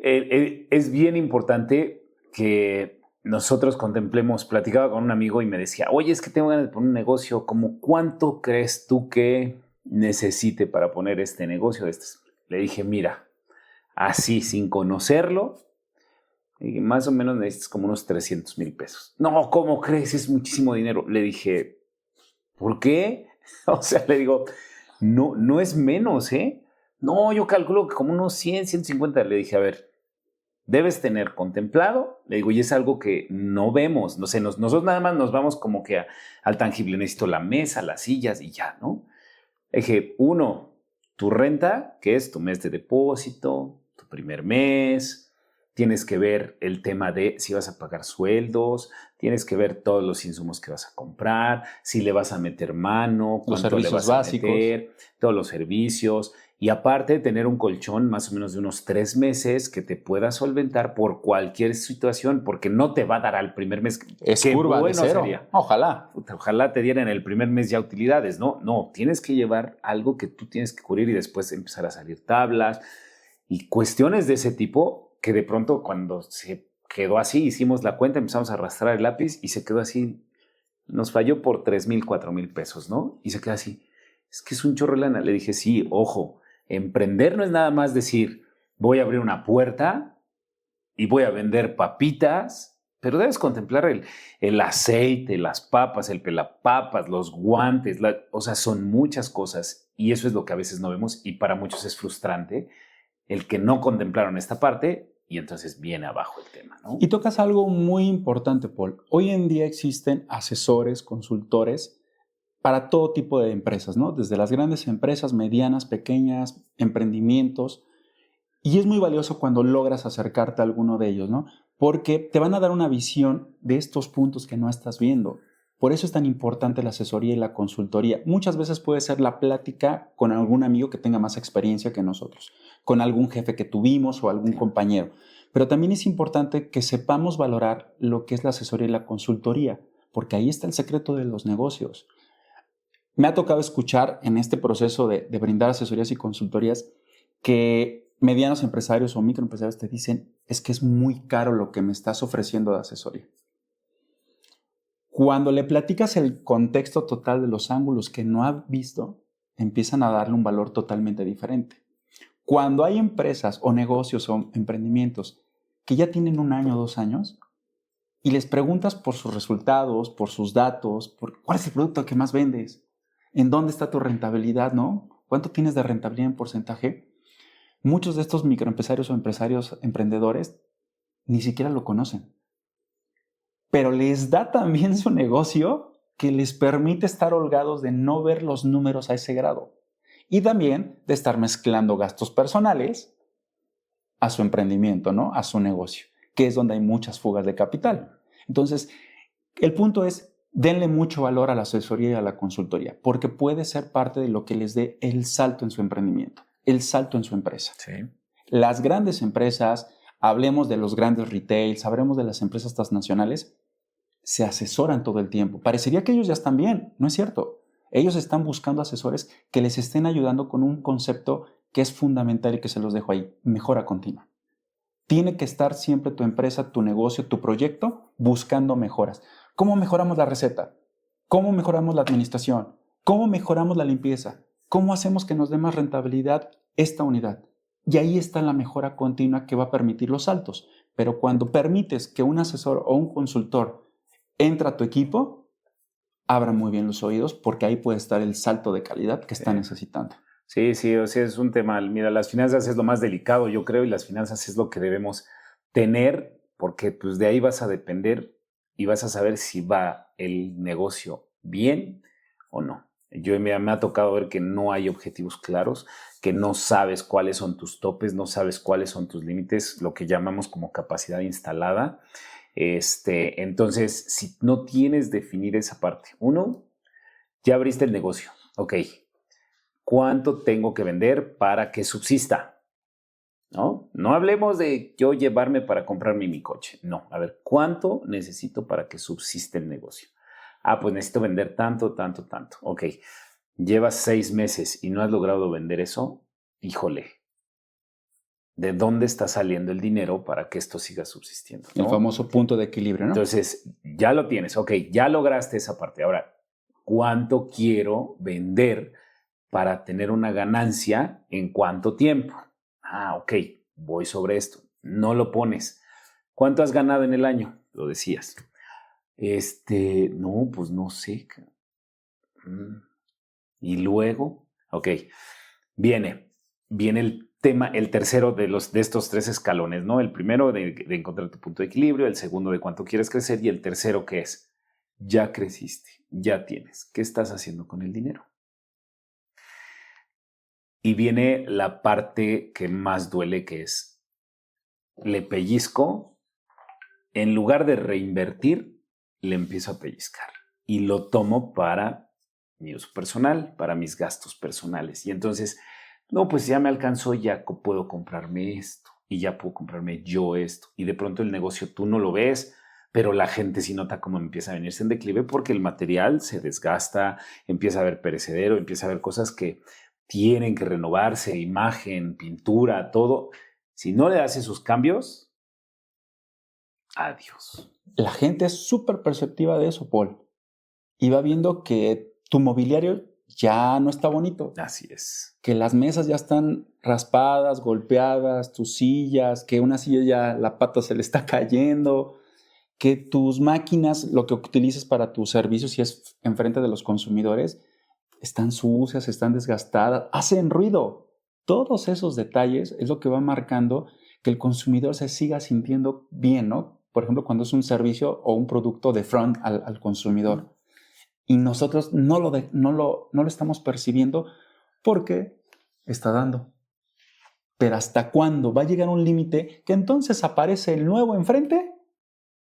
Es bien importante que nosotros contemplemos. Platicaba con un amigo y me decía, oye, es que tengo ganas de poner un negocio. ¿Cómo cuánto crees tú que necesite para poner este negocio? Le dije, mira, así sin conocerlo, más o menos necesitas como unos 300,000 pesos. No, ¿cómo crees? Es muchísimo dinero. Le dije, ¿por qué? O sea, le digo, no es menos, ¿eh? No, yo calculo que como unos 100, 150. Le dije, a ver, debes tener contemplado, le digo, y es algo que no vemos, no sé, nosotros nada más nos vamos como que al tangible, necesito la mesa, las sillas y ya, ¿no? Le dije, 1, tu renta, que es tu mes de depósito, tu primer mes, tienes que ver el tema de si vas a pagar sueldos, tienes que ver todos los insumos que vas a comprar, si le vas a meter mano, cuánto le vas a meter, todos los servicios. Y aparte, tener un colchón más o menos de unos 3 meses que te pueda solventar por cualquier situación, porque no te va a dar al primer mes. Es curva de cero. Sería. Ojalá. Ojalá te dieran el primer mes ya utilidades, ¿no? No, tienes que llevar algo que tú tienes que cubrir y después empezar a salir tablas y cuestiones de ese tipo que de pronto cuando se quedó así, hicimos la cuenta, empezamos a arrastrar el lápiz y se quedó así. Nos falló por 3,000, 4,000 pesos, ¿no? Y se quedó así. Es que es un chorro de lana. Le dije, sí, ojo. Emprender no es nada más decir, voy a abrir una puerta y voy a vender papitas, pero debes contemplar el aceite, las papas, el pelapapas, los guantes, o sea, son muchas cosas y eso es lo que a veces no vemos y para muchos es frustrante el que no contemplaron esta parte y entonces viene abajo el tema, ¿no? Y tocas algo muy importante, Paul. Hoy en día existen asesores, consultores para todo tipo de empresas, ¿no? Desde las grandes empresas, medianas, pequeñas, emprendimientos. Y es muy valioso cuando logras acercarte a alguno de ellos, ¿no? Porque te van a dar una visión de estos puntos que no estás viendo. Por eso es tan importante la asesoría y la consultoría. Muchas veces puede ser la plática con algún amigo que tenga más experiencia que nosotros, con algún jefe que tuvimos o algún compañero. Pero también es importante que sepamos valorar lo que es la asesoría y la consultoría, porque ahí está el secreto de los negocios. Me ha tocado escuchar en este proceso de brindar asesorías y consultorías que medianos empresarios o microempresarios te dicen, es que es muy caro lo que me estás ofreciendo de asesoría. Cuando le platicas el contexto total de los ángulos que no ha visto, empiezan a darle un valor totalmente diferente. Cuando hay empresas o negocios o emprendimientos que ya tienen 1 año o 2 años y les preguntas por sus resultados, por sus datos, por cuál es el producto que más vendes, en dónde está tu rentabilidad, ¿no? ¿Cuánto tienes de rentabilidad en porcentaje? Muchos de estos microempresarios o empresarios emprendedores ni siquiera lo conocen. Pero les da también su negocio que les permite estar holgados de no ver los números a ese grado. Y también de estar mezclando gastos personales a su emprendimiento, ¿no? A su negocio, que es donde hay muchas fugas de capital. Entonces, el punto es, denle mucho valor a la asesoría y a la consultoría, porque puede ser parte de lo que les dé el salto en su emprendimiento. el salto en su empresa. Sí. Las grandes empresas, hablemos de los grandes retails, hablemos de las empresas transnacionales, se asesoran todo el tiempo. Parecería que ellos ya están bien, no es cierto. Ellos están buscando asesores que les estén ayudando con un concepto que es fundamental y que se los dejo ahí, mejora continua. Tiene que estar siempre tu empresa, tu negocio, tu proyecto buscando mejoras. ¿Cómo mejoramos la receta? ¿Cómo mejoramos la administración? ¿Cómo mejoramos la limpieza? ¿Cómo hacemos que nos dé más rentabilidad esta unidad? Y ahí está la mejora continua que va a permitir los saltos. Pero cuando permites que un asesor o un consultor entre a tu equipo, abra muy bien los oídos porque ahí puede estar el salto de calidad que está necesitando. Sí, sí, o sea, es un tema. Mira, las finanzas es lo más delicado, yo creo, y las finanzas es lo que debemos tener porque pues de ahí vas a depender y vas a saber si va el negocio bien o no. Me ha tocado ver que no hay objetivos claros, que no sabes cuáles son tus topes, no sabes cuáles son tus límites, lo que llamamos como capacidad instalada. Entonces, si no tienes definir esa parte, uno, ya abriste el negocio, ok, ¿cuánto tengo que vender para que subsista? ¿No? No hablemos de yo llevarme para comprarme mi coche, no, a ver, ¿cuánto necesito para que subsista el negocio? Ah, pues necesito vender tanto, tanto, tanto, ok, llevas 6 meses y no has logrado vender eso, híjole, ¿de dónde está saliendo el dinero para que esto siga subsistiendo? ¿No? El famoso punto de equilibrio, ¿no? Entonces, ya lo tienes, ok, ya lograste esa parte. Ahora, ¿cuánto quiero vender para tener una ganancia en cuánto tiempo? Ah, ok, voy sobre esto. No lo pones. ¿Cuánto has ganado en el año? Lo decías. No, pues no sé. Y luego, ok, viene el tema, el tercero de estos 3 escalones, ¿no? El primero de encontrar tu punto de equilibrio, el segundo de cuánto quieres crecer y el tercero que es, ya creciste, ya tienes. ¿Qué estás haciendo con el dinero? Y viene la parte que más duele, que es, le pellizco, en lugar de reinvertir, le empiezo a pellizcar y lo tomo para mi uso personal, para mis gastos personales. Y entonces, no, pues ya me alcanzó, ya puedo comprarme esto y ya puedo comprarme yo esto. Y de pronto el negocio tú no lo ves, pero la gente sí nota cómo empieza a venirse en declive porque el material se desgasta, empieza a haber perecedero, empieza a haber cosas que tienen que renovarse, imagen, pintura, todo. Si no le das esos cambios, adiós. La gente es súper perceptiva de eso, Paul. Y va viendo que tu mobiliario ya no está bonito. Así es. Que las mesas ya están raspadas, golpeadas, tus sillas, que una silla ya la pata se le está cayendo, que tus máquinas, lo que utilizas para tus servicios, si es enfrente de los consumidores, están sucias, están desgastadas, hacen ruido. Todos esos detalles es lo que va marcando que el consumidor se siga sintiendo bien, ¿no? Por ejemplo, cuando es un servicio o un producto de front al consumidor. Y nosotros no lo estamos percibiendo porque está dando. Pero ¿hasta cuándo va a llegar un límite que entonces aparece el nuevo enfrente?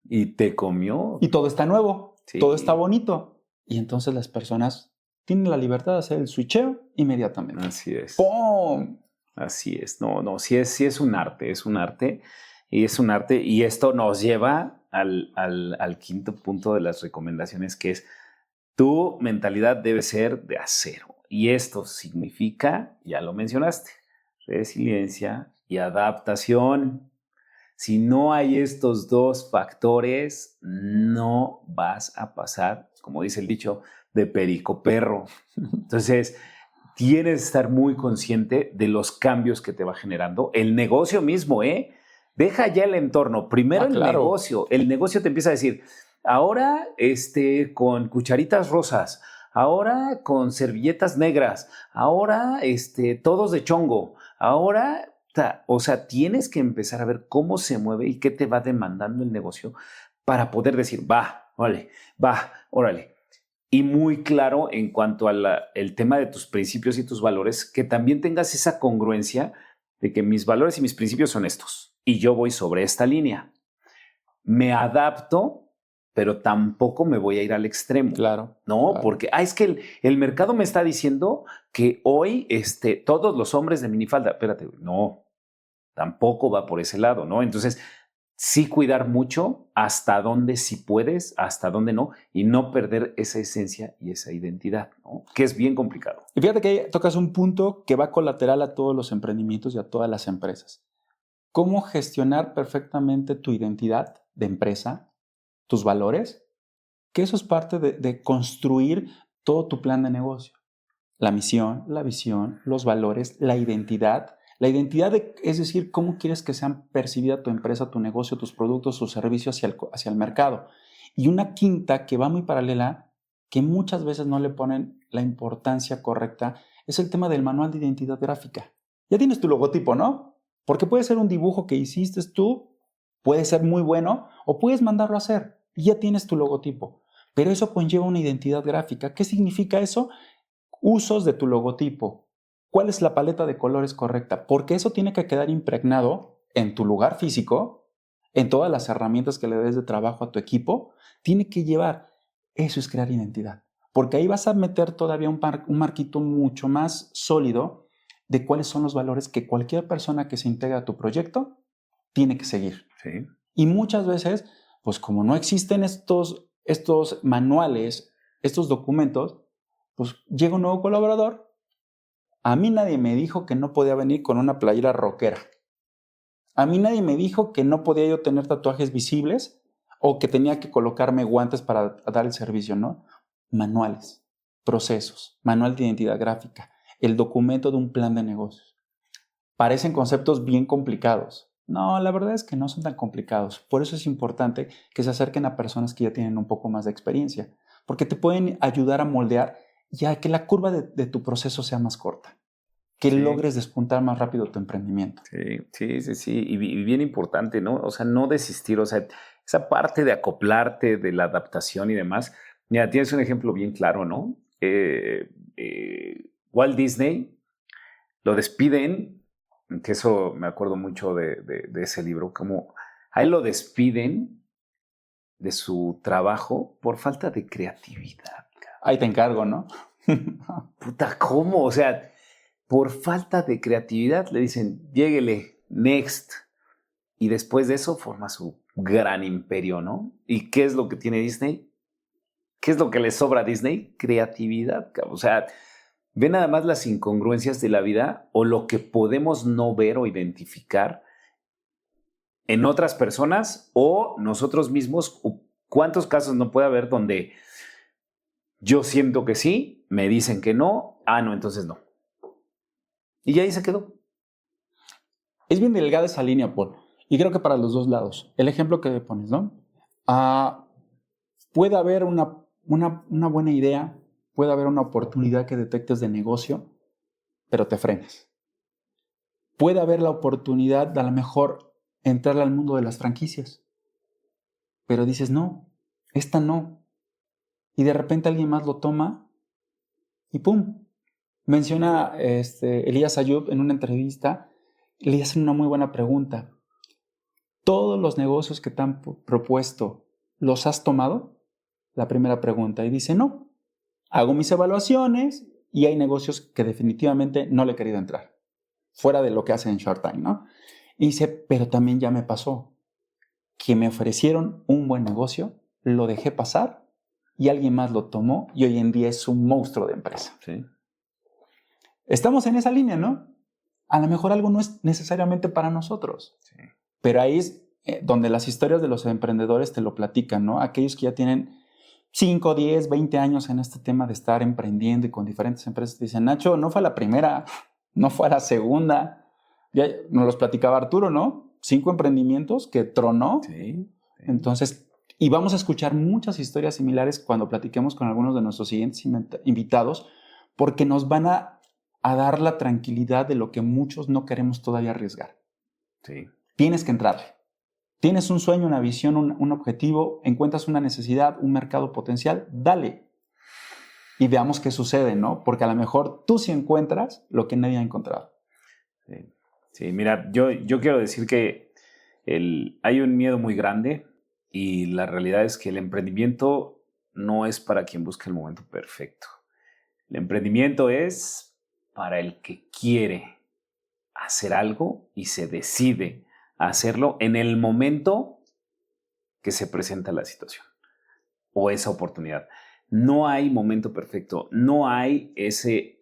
Y te comió. Y todo está nuevo, sí. Todo está bonito. Y entonces las personas tienen la libertad de hacer el switcheo inmediatamente. Así es. ¡Pum! Así es. No, sí es un arte, y es un arte. Y esto nos lleva al quinto punto de las recomendaciones, que es tu mentalidad debe ser de acero. Y esto significa, ya lo mencionaste, resiliencia y adaptación. Si no hay estos 2 factores, no vas a pasar, como dice el dicho, de perico perro. Entonces, tienes que estar muy consciente de los cambios que te va generando el negocio mismo, ¿eh? Deja ya el entorno. Primero claro. negocio. El negocio te empieza a decir, ahora con cucharitas rosas, ahora con servilletas negras, ahora todos de chongo, ahora, o sea, tienes que empezar a ver cómo se mueve y qué te va demandando el negocio para poder decir, órale. Y muy claro en cuanto al tema de tus principios y tus valores, que también tengas esa congruencia de que mis valores y mis principios son estos y yo voy sobre esta línea. Me adapto pero tampoco me voy a ir al extremo. Claro. ¿No? Claro. Porque, es que el mercado me está diciendo que hoy todos los hombres de minifalda, espérate, no, tampoco va por ese lado, ¿no? Entonces, sí cuidar mucho hasta dónde sí puedes, hasta dónde no, y no perder esa esencia y esa identidad, ¿no? Que es bien complicado. Y fíjate que ahí tocas un punto que va colateral a todos los emprendimientos y a todas las empresas. ¿Cómo gestionar perfectamente tu identidad de empresa, tus valores? Que eso es parte de construir todo tu plan de negocio. La misión, la visión, los valores, la identidad. La identidad, es decir, cómo quieres que sean percibida tu empresa, tu negocio, tus productos, tus servicios hacia el mercado. Y una quinta que va muy paralela, que muchas veces no le ponen la importancia correcta, es el tema del manual de identidad gráfica. Ya tienes tu logotipo, ¿no? Porque puede ser un dibujo que hiciste tú, puede ser muy bueno, o puedes mandarlo a hacer y ya tienes tu logotipo. Pero eso conlleva una identidad gráfica. ¿Qué significa eso? Usos de tu logotipo. ¿Cuál es la paleta de colores correcta? Porque eso tiene que quedar impregnado en tu lugar físico, en todas las herramientas que le des de trabajo a tu equipo. Tiene que llevar. Eso es crear identidad. Porque ahí vas a meter todavía un marquito mucho más sólido de cuáles son los valores que cualquier persona que se integra a tu proyecto tiene que seguir. Sí. Y muchas veces, pues como no existen estos manuales, estos documentos, pues llega un nuevo colaborador. A mí nadie me dijo que no podía venir con una playera rockera. A mí nadie me dijo que no podía yo tener tatuajes visibles o que tenía que colocarme guantes para dar el servicio, ¿no? Manuales, procesos, manual de identidad gráfica, el documento de un plan de negocios. Parecen conceptos bien complicados. No, la verdad es que no son tan complicados. Por eso es importante que se acerquen a personas que ya tienen un poco más de experiencia, porque te pueden ayudar a moldear y a que la curva de tu proceso sea más corta, que logres despuntar más rápido tu emprendimiento. Sí. Y bien importante, ¿no? O sea, no desistir, o sea, esa parte de acoplarte, de la adaptación y demás. Mira, tienes un ejemplo bien claro, ¿no? Walt Disney lo despiden, que eso me acuerdo mucho de ese libro, como a él lo despiden de su trabajo por falta de creatividad. Ahí te encargo, ¿no? Puta, ¿cómo? O sea, por falta de creatividad le dicen, lléguele, next. Y después de eso forma su gran imperio, ¿no? ¿Y qué es lo que tiene Disney? ¿Qué es lo que le sobra a Disney? Creatividad. O sea, ve nada más las incongruencias de la vida o lo que podemos no ver o identificar en otras personas o nosotros mismos. ¿Cuántos casos no puede haber donde yo siento que sí, me dicen que no, no, entonces no? Y ahí se quedó. Es bien delgada esa línea, Paul. Y creo que para los dos lados. El ejemplo que pones, ¿no? Puede haber una buena idea, puede haber una oportunidad que detectes de negocio, pero te frenas. Puede haber la oportunidad de a lo mejor entrarle al mundo de las franquicias, pero dices, no, esta no. Y de repente alguien más lo toma y ¡pum! Menciona Elías Ayub en una entrevista, le hacen una muy buena pregunta. ¿Todos los negocios que te han propuesto los has tomado? La primera pregunta. Y dice, no. Hago mis evaluaciones y hay negocios que definitivamente no le he querido entrar. Fuera de lo que hacen en Shark Tank, ¿no? Y dice, pero también ya me pasó que me ofrecieron un buen negocio, lo dejé pasar y alguien más lo tomó y hoy en día es un monstruo de empresa. Sí. Estamos en esa línea, ¿no? A lo mejor algo no es necesariamente para nosotros. Sí. Pero ahí es donde las historias de los emprendedores te lo platican, ¿no? Aquellos que ya tienen 5, 10, 20 años en este tema de estar emprendiendo y con diferentes empresas te dicen, Nacho, no fue a la primera, no fue a la segunda. Ya nos los platicaba Arturo, ¿no? 5 emprendimientos que tronó. Sí. Entonces, y vamos a escuchar muchas historias similares cuando platiquemos con algunos de nuestros siguientes invitados, porque nos van a dar la tranquilidad de lo que muchos no queremos todavía arriesgar. Sí. Tienes que entrarle. Tienes un sueño, una visión, un objetivo, encuentras una necesidad, un mercado potencial, dale. Y veamos qué sucede, ¿no? Porque a lo mejor tú sí encuentras lo que nadie ha encontrado. Sí, mira, yo quiero decir que hay un miedo muy grande Y la realidad es que el emprendimiento no es para quien busca el momento perfecto. El emprendimiento es para el que quiere hacer algo y se decide a hacerlo en el momento que se presenta la situación o esa oportunidad. No hay momento perfecto, no hay ese...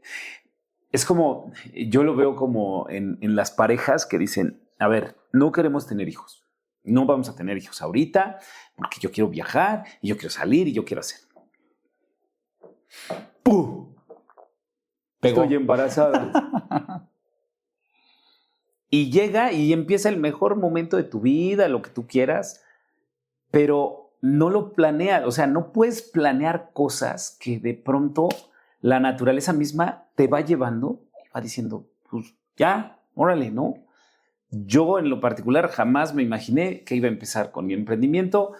Es como, yo lo veo como en las parejas que dicen, a ver, no queremos tener hijos, no vamos a tener hijos ahorita porque yo quiero viajar y yo quiero salir y yo quiero hacer. ¡Pum! Pegó. Estoy embarazada. Y llega y empieza el mejor momento de tu vida, lo que tú quieras, pero no lo planeas. O sea, no puedes planear cosas que de pronto la naturaleza misma te va llevando y va diciendo, pues ya, órale, ¿no? Yo en lo particular jamás me imaginé que iba a empezar con mi emprendimiento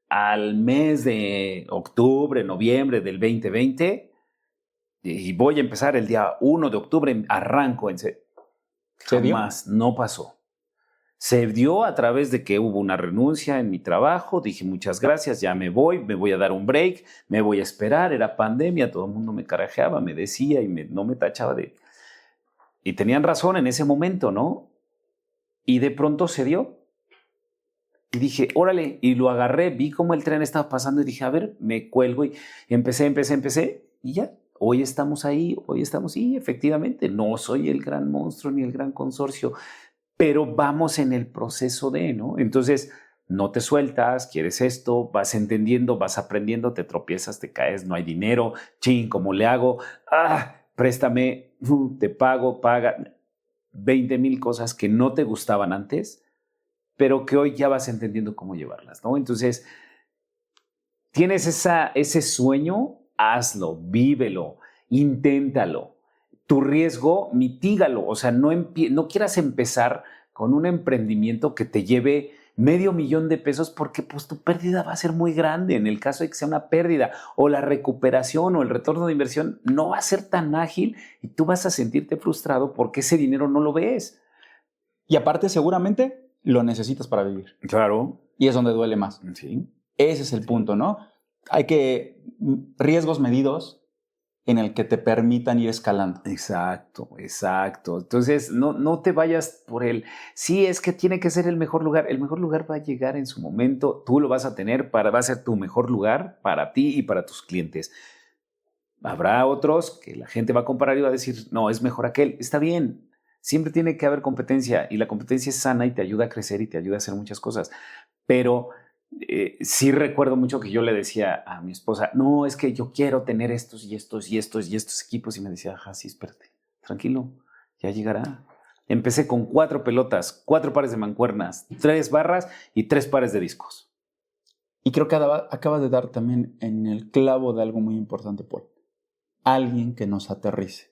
al mes de octubre, noviembre del 2020 y voy a empezar el día 1 de octubre, arranco en... ¿Se dio? Jamás, no pasó. Se dio a través de que hubo una renuncia en mi trabajo, dije muchas gracias, ya me voy a dar un break, me voy a esperar, era pandemia, todo el mundo me carajeaba, me decía y no me tachaba de... Y tenían razón en ese momento, ¿no? Y de pronto se dio. Y dije, órale, y lo agarré, vi cómo el tren estaba pasando y dije, a ver, me cuelgo y empecé y ya. Hoy estamos ahí, y efectivamente, no soy el gran monstruo ni el gran consorcio, pero vamos en el proceso de, ¿no? Entonces, no te sueltas, quieres esto, vas entendiendo, vas aprendiendo, te tropiezas, te caes, no hay dinero, chin, ¿cómo le hago? Préstame, te pago, paga, 20,000 cosas que no te gustaban antes, pero que hoy ya vas entendiendo cómo llevarlas, ¿no? Entonces, tienes ese sueño, hazlo, vívelo, inténtalo. Tu riesgo, mitígalo. O sea, no quieras empezar con un emprendimiento que te lleve $500,000 porque pues tu pérdida va a ser muy grande en el caso de que sea una pérdida o la recuperación o el retorno de inversión no va a ser tan ágil y tú vas a sentirte frustrado porque ese dinero no lo ves. Y aparte seguramente lo necesitas para vivir. Claro. Y es donde duele más. Sí. Ese es el punto, ¿no? Hay riesgos medidos en el que te permitan ir escalando. Exacto. Entonces, no te vayas por sí, es que tiene que ser el mejor lugar. El mejor lugar va a llegar en su momento. Tú lo vas a tener, va a ser tu mejor lugar para ti y para tus clientes. Habrá otros que la gente va a comparar y va a decir, no, es mejor aquel. Está bien. Siempre tiene que haber competencia y la competencia es sana y te ayuda a crecer y te ayuda a hacer muchas cosas. Pero sí recuerdo mucho que yo le decía a mi esposa, no, es que yo quiero tener estos equipos y me decía, sí, espérate, tranquilo, ya llegará. Empecé con 4 pelotas, 4 pares de mancuernas, 3 barras y 3 pares de discos. Y creo que acabas de dar también en el clavo de algo muy importante, Paul. Alguien que nos aterrice,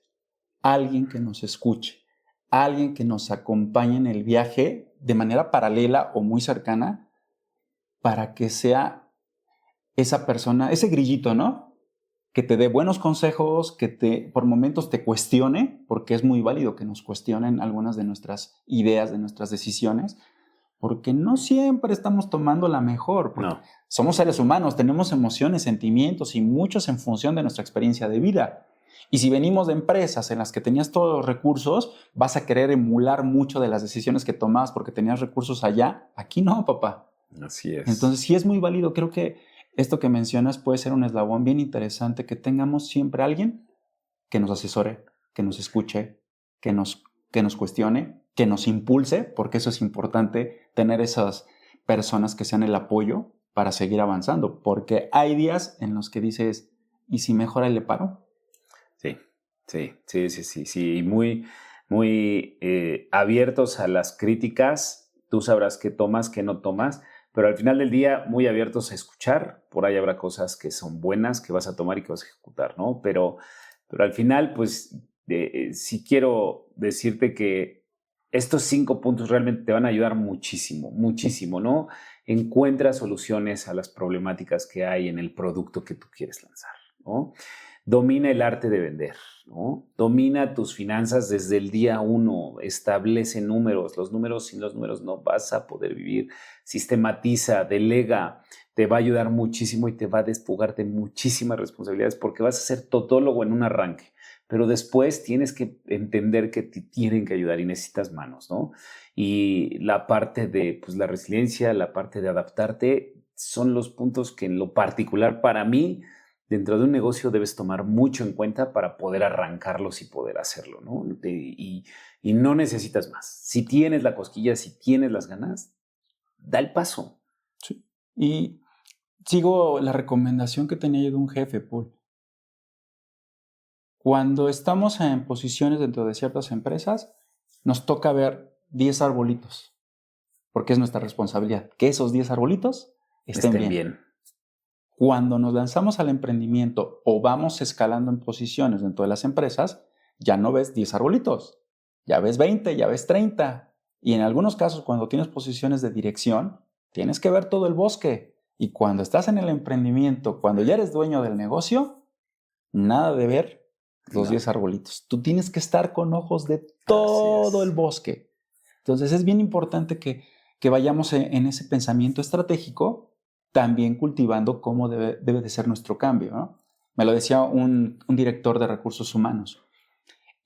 alguien que nos escuche, alguien que nos acompañe en el viaje de manera paralela o muy cercana para que sea esa persona, ese grillito, ¿no? Que te dé buenos consejos, que por momentos te cuestione, porque es muy válido que nos cuestionen algunas de nuestras ideas, de nuestras decisiones, porque no siempre estamos tomando la mejor. No. Somos seres humanos, tenemos emociones, sentimientos y muchos en función de nuestra experiencia de vida. Y si venimos de empresas en las que tenías todos los recursos, vas a querer emular mucho de las decisiones que tomabas porque tenías recursos allá. Aquí no, papá. Así es. Entonces sí es muy válido. Creo que esto que mencionas puede ser un eslabón bien interesante, que tengamos siempre alguien que nos asesore, que nos escuche, que nos cuestione, que nos impulse, porque eso es importante, tener esas personas que sean el apoyo para seguir avanzando, porque hay días en los que dices, ¿y si mejora y le paro? Sí. Y muy, muy abiertos a las críticas. Tú sabrás qué tomas, qué no tomas, pero al final del día muy abiertos a escuchar. Por ahí habrá cosas que son buenas que vas a tomar y que vas a ejecutar, ¿no? Pero al final, pues, sí quiero decirte que estos 5 puntos realmente te van a ayudar muchísimo, ¿no? Encuentra soluciones a las problemáticas que hay en el producto que tú quieres lanzar, ¿no? domina el arte de vender, ¿no? Domina tus finanzas desde el día uno, establece números. Sin los números no vas a poder vivir. Sistematiza, delega, te va a ayudar muchísimo y te va a despojar de muchísimas responsabilidades porque vas a ser todólogo en un arranque. Pero después tienes que entender que te tienen que ayudar y necesitas manos, ¿no? Y la parte de pues, la resiliencia, la parte de adaptarte, son los puntos que en lo particular para mí, dentro de un negocio debes tomar mucho en cuenta para poder arrancarlos y poder hacerlo, ¿no? Y no necesitas más. Si tienes la cosquilla, si tienes las ganas, da el paso. Sí. Y sigo la recomendación que tenía yo de un jefe, Paul. Cuando estamos en posiciones dentro de ciertas empresas, nos toca ver 10 arbolitos, porque es nuestra responsabilidad que esos 10 arbolitos estén bien. Cuando nos lanzamos al emprendimiento o vamos escalando en posiciones dentro de las empresas, ya no ves 10 arbolitos, ya ves 20, ya ves 30. Y en algunos casos, cuando tienes posiciones de dirección, tienes que ver todo el bosque. Y cuando estás en el emprendimiento, cuando ya eres dueño del negocio, nada de ver los 10 arbolitos. Tú tienes que estar con ojos de todo el bosque. Entonces es bien importante que vayamos en ese pensamiento estratégico, también cultivando cómo debe de ser nuestro cambio, ¿no? Me lo decía un director de recursos humanos.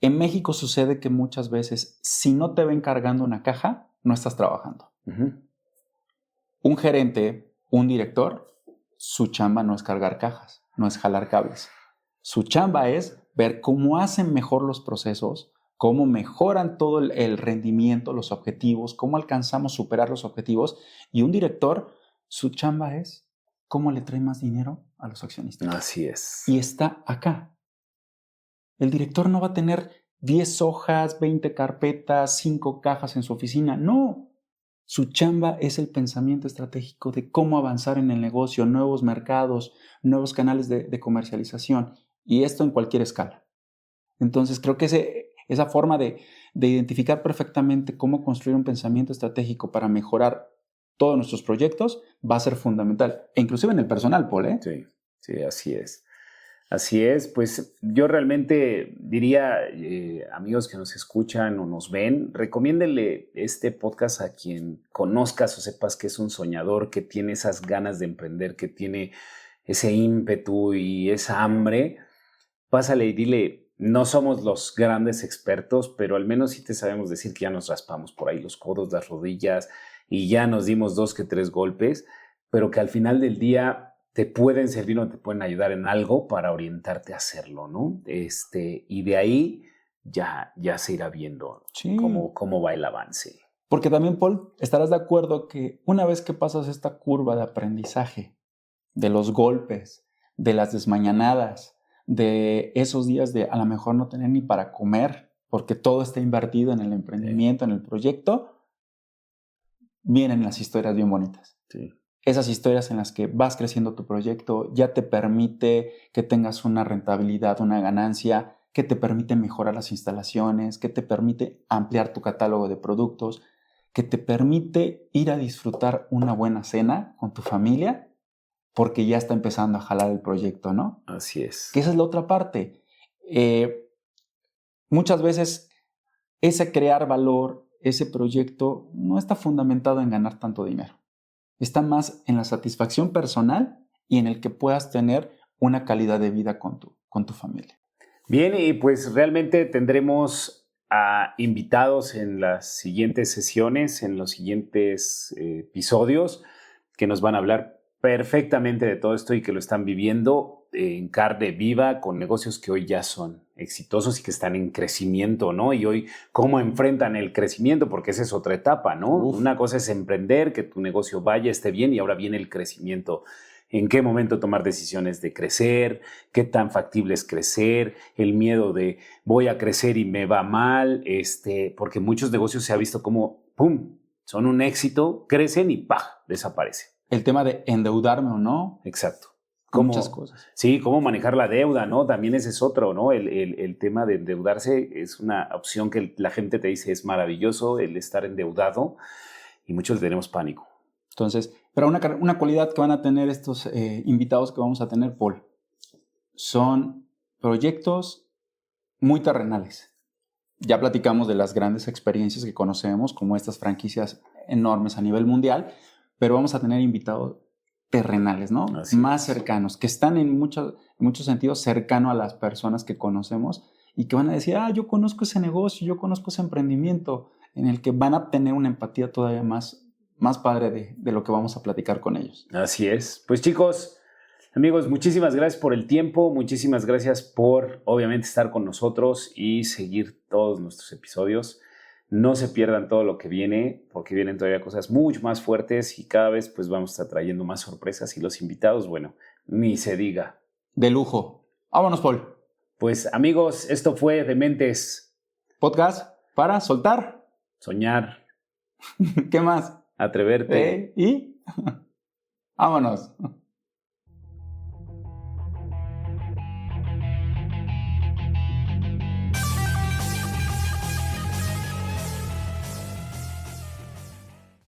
En México sucede que muchas veces, si no te ven cargando una caja, no estás trabajando. Un gerente, un director, su chamba no es cargar cajas, no es jalar cables. Su chamba es ver cómo hacen mejor los procesos, cómo mejoran todo el rendimiento, los objetivos, cómo alcanzamos superar los objetivos. Y un director, su chamba es cómo le trae más dinero a los accionistas. Así es. Y está acá. El director no va a tener 10 hojas, 20 carpetas, 5 cajas en su oficina. No. Su chamba es el pensamiento estratégico de cómo avanzar en el negocio, nuevos mercados, nuevos canales de comercialización. Y esto en cualquier escala. Entonces creo que esa forma de identificar perfectamente cómo construir un pensamiento estratégico para mejorar todos nuestros proyectos va a ser fundamental, e inclusive en el personal, Paul, ¿eh? Sí, así es. Así es, pues yo realmente diría, amigos que nos escuchan o nos ven, recomiéndenle este podcast a quien conozcas o sepas que es un soñador, que tiene esas ganas de emprender, que tiene ese ímpetu y esa hambre. Pásale y dile, no somos los grandes expertos, pero al menos sí te sabemos decir que ya nos raspamos por ahí los codos, las rodillas y ya nos dimos 2 que 3 golpes, pero que al final del día te pueden servir o te pueden ayudar en algo para orientarte a hacerlo, ¿no? Y de ahí ya se irá viendo cómo va el avance. Porque también, Paul, estarás de acuerdo que una vez que pasas esta curva de aprendizaje, de los golpes, de las desmañanadas, de esos días de a lo mejor no tener ni para comer, porque todo está invertido en el emprendimiento, en el proyecto, vienen las historias bien bonitas. Sí. Esas historias en las que vas creciendo tu proyecto ya te permite que tengas una rentabilidad, una ganancia, que te permite mejorar las instalaciones, que te permite ampliar tu catálogo de productos, que te permite ir a disfrutar una buena cena con tu familia, porque ya está empezando a jalar el proyecto, ¿no? Así es. Que esa es la otra parte. Muchas veces ese crear valor, ese proyecto, no está fundamentado en ganar tanto dinero. Está más en la satisfacción personal y en el que puedas tener una calidad de vida con tu familia. Bien, y pues realmente tendremos a invitados en las siguientes sesiones, en los siguientes episodios, que nos van a hablar perfectamente de todo esto y que lo están viviendo en carne viva con negocios que hoy ya son exitosos y que están en crecimiento, ¿no? Y hoy, ¿cómo enfrentan el crecimiento? Porque esa es otra etapa, ¿no? Una cosa es emprender, que tu negocio vaya, esté bien, y ahora viene el crecimiento. ¿En qué momento tomar decisiones de crecer? ¿Qué tan factible es crecer? El miedo de voy a crecer y me va mal, porque muchos negocios se ha visto como, ¡pum!, son un éxito, crecen y ¡pah!, desaparecen. El tema de endeudarme o no. Exacto. Muchas cosas. Sí, cómo manejar la deuda, ¿no? También ese es otro, ¿no? El tema de endeudarse es una opción que la gente te dice es maravilloso, el estar endeudado, y muchos le tenemos pánico. Entonces, pero una cualidad que van a tener estos invitados que vamos a tener, Paul, son proyectos muy terrenales. Ya platicamos de las grandes experiencias que conocemos, como estas franquicias enormes a nivel mundial, pero vamos a tener invitados terrenales, ¿no? Así más es. cercanos, que están en muchos sentidos cercanos a las personas que conocemos y que van a decir, yo conozco ese negocio, yo conozco ese emprendimiento, en el que van a tener una empatía todavía más padre de lo que vamos a platicar con ellos. Así es. Pues chicos, amigos, muchísimas gracias por el tiempo, muchísimas gracias por obviamente estar con nosotros y seguir todos nuestros episodios. No se pierdan todo lo que viene, porque vienen todavía cosas mucho más fuertes y cada vez pues vamos a estar trayendo más sorpresas y los invitados, bueno, ni se diga. De lujo. Vámonos, Paul. Pues amigos, esto fue Dementes. Podcast para soltar. Soñar. ¿Qué más? Atreverte. Y vámonos.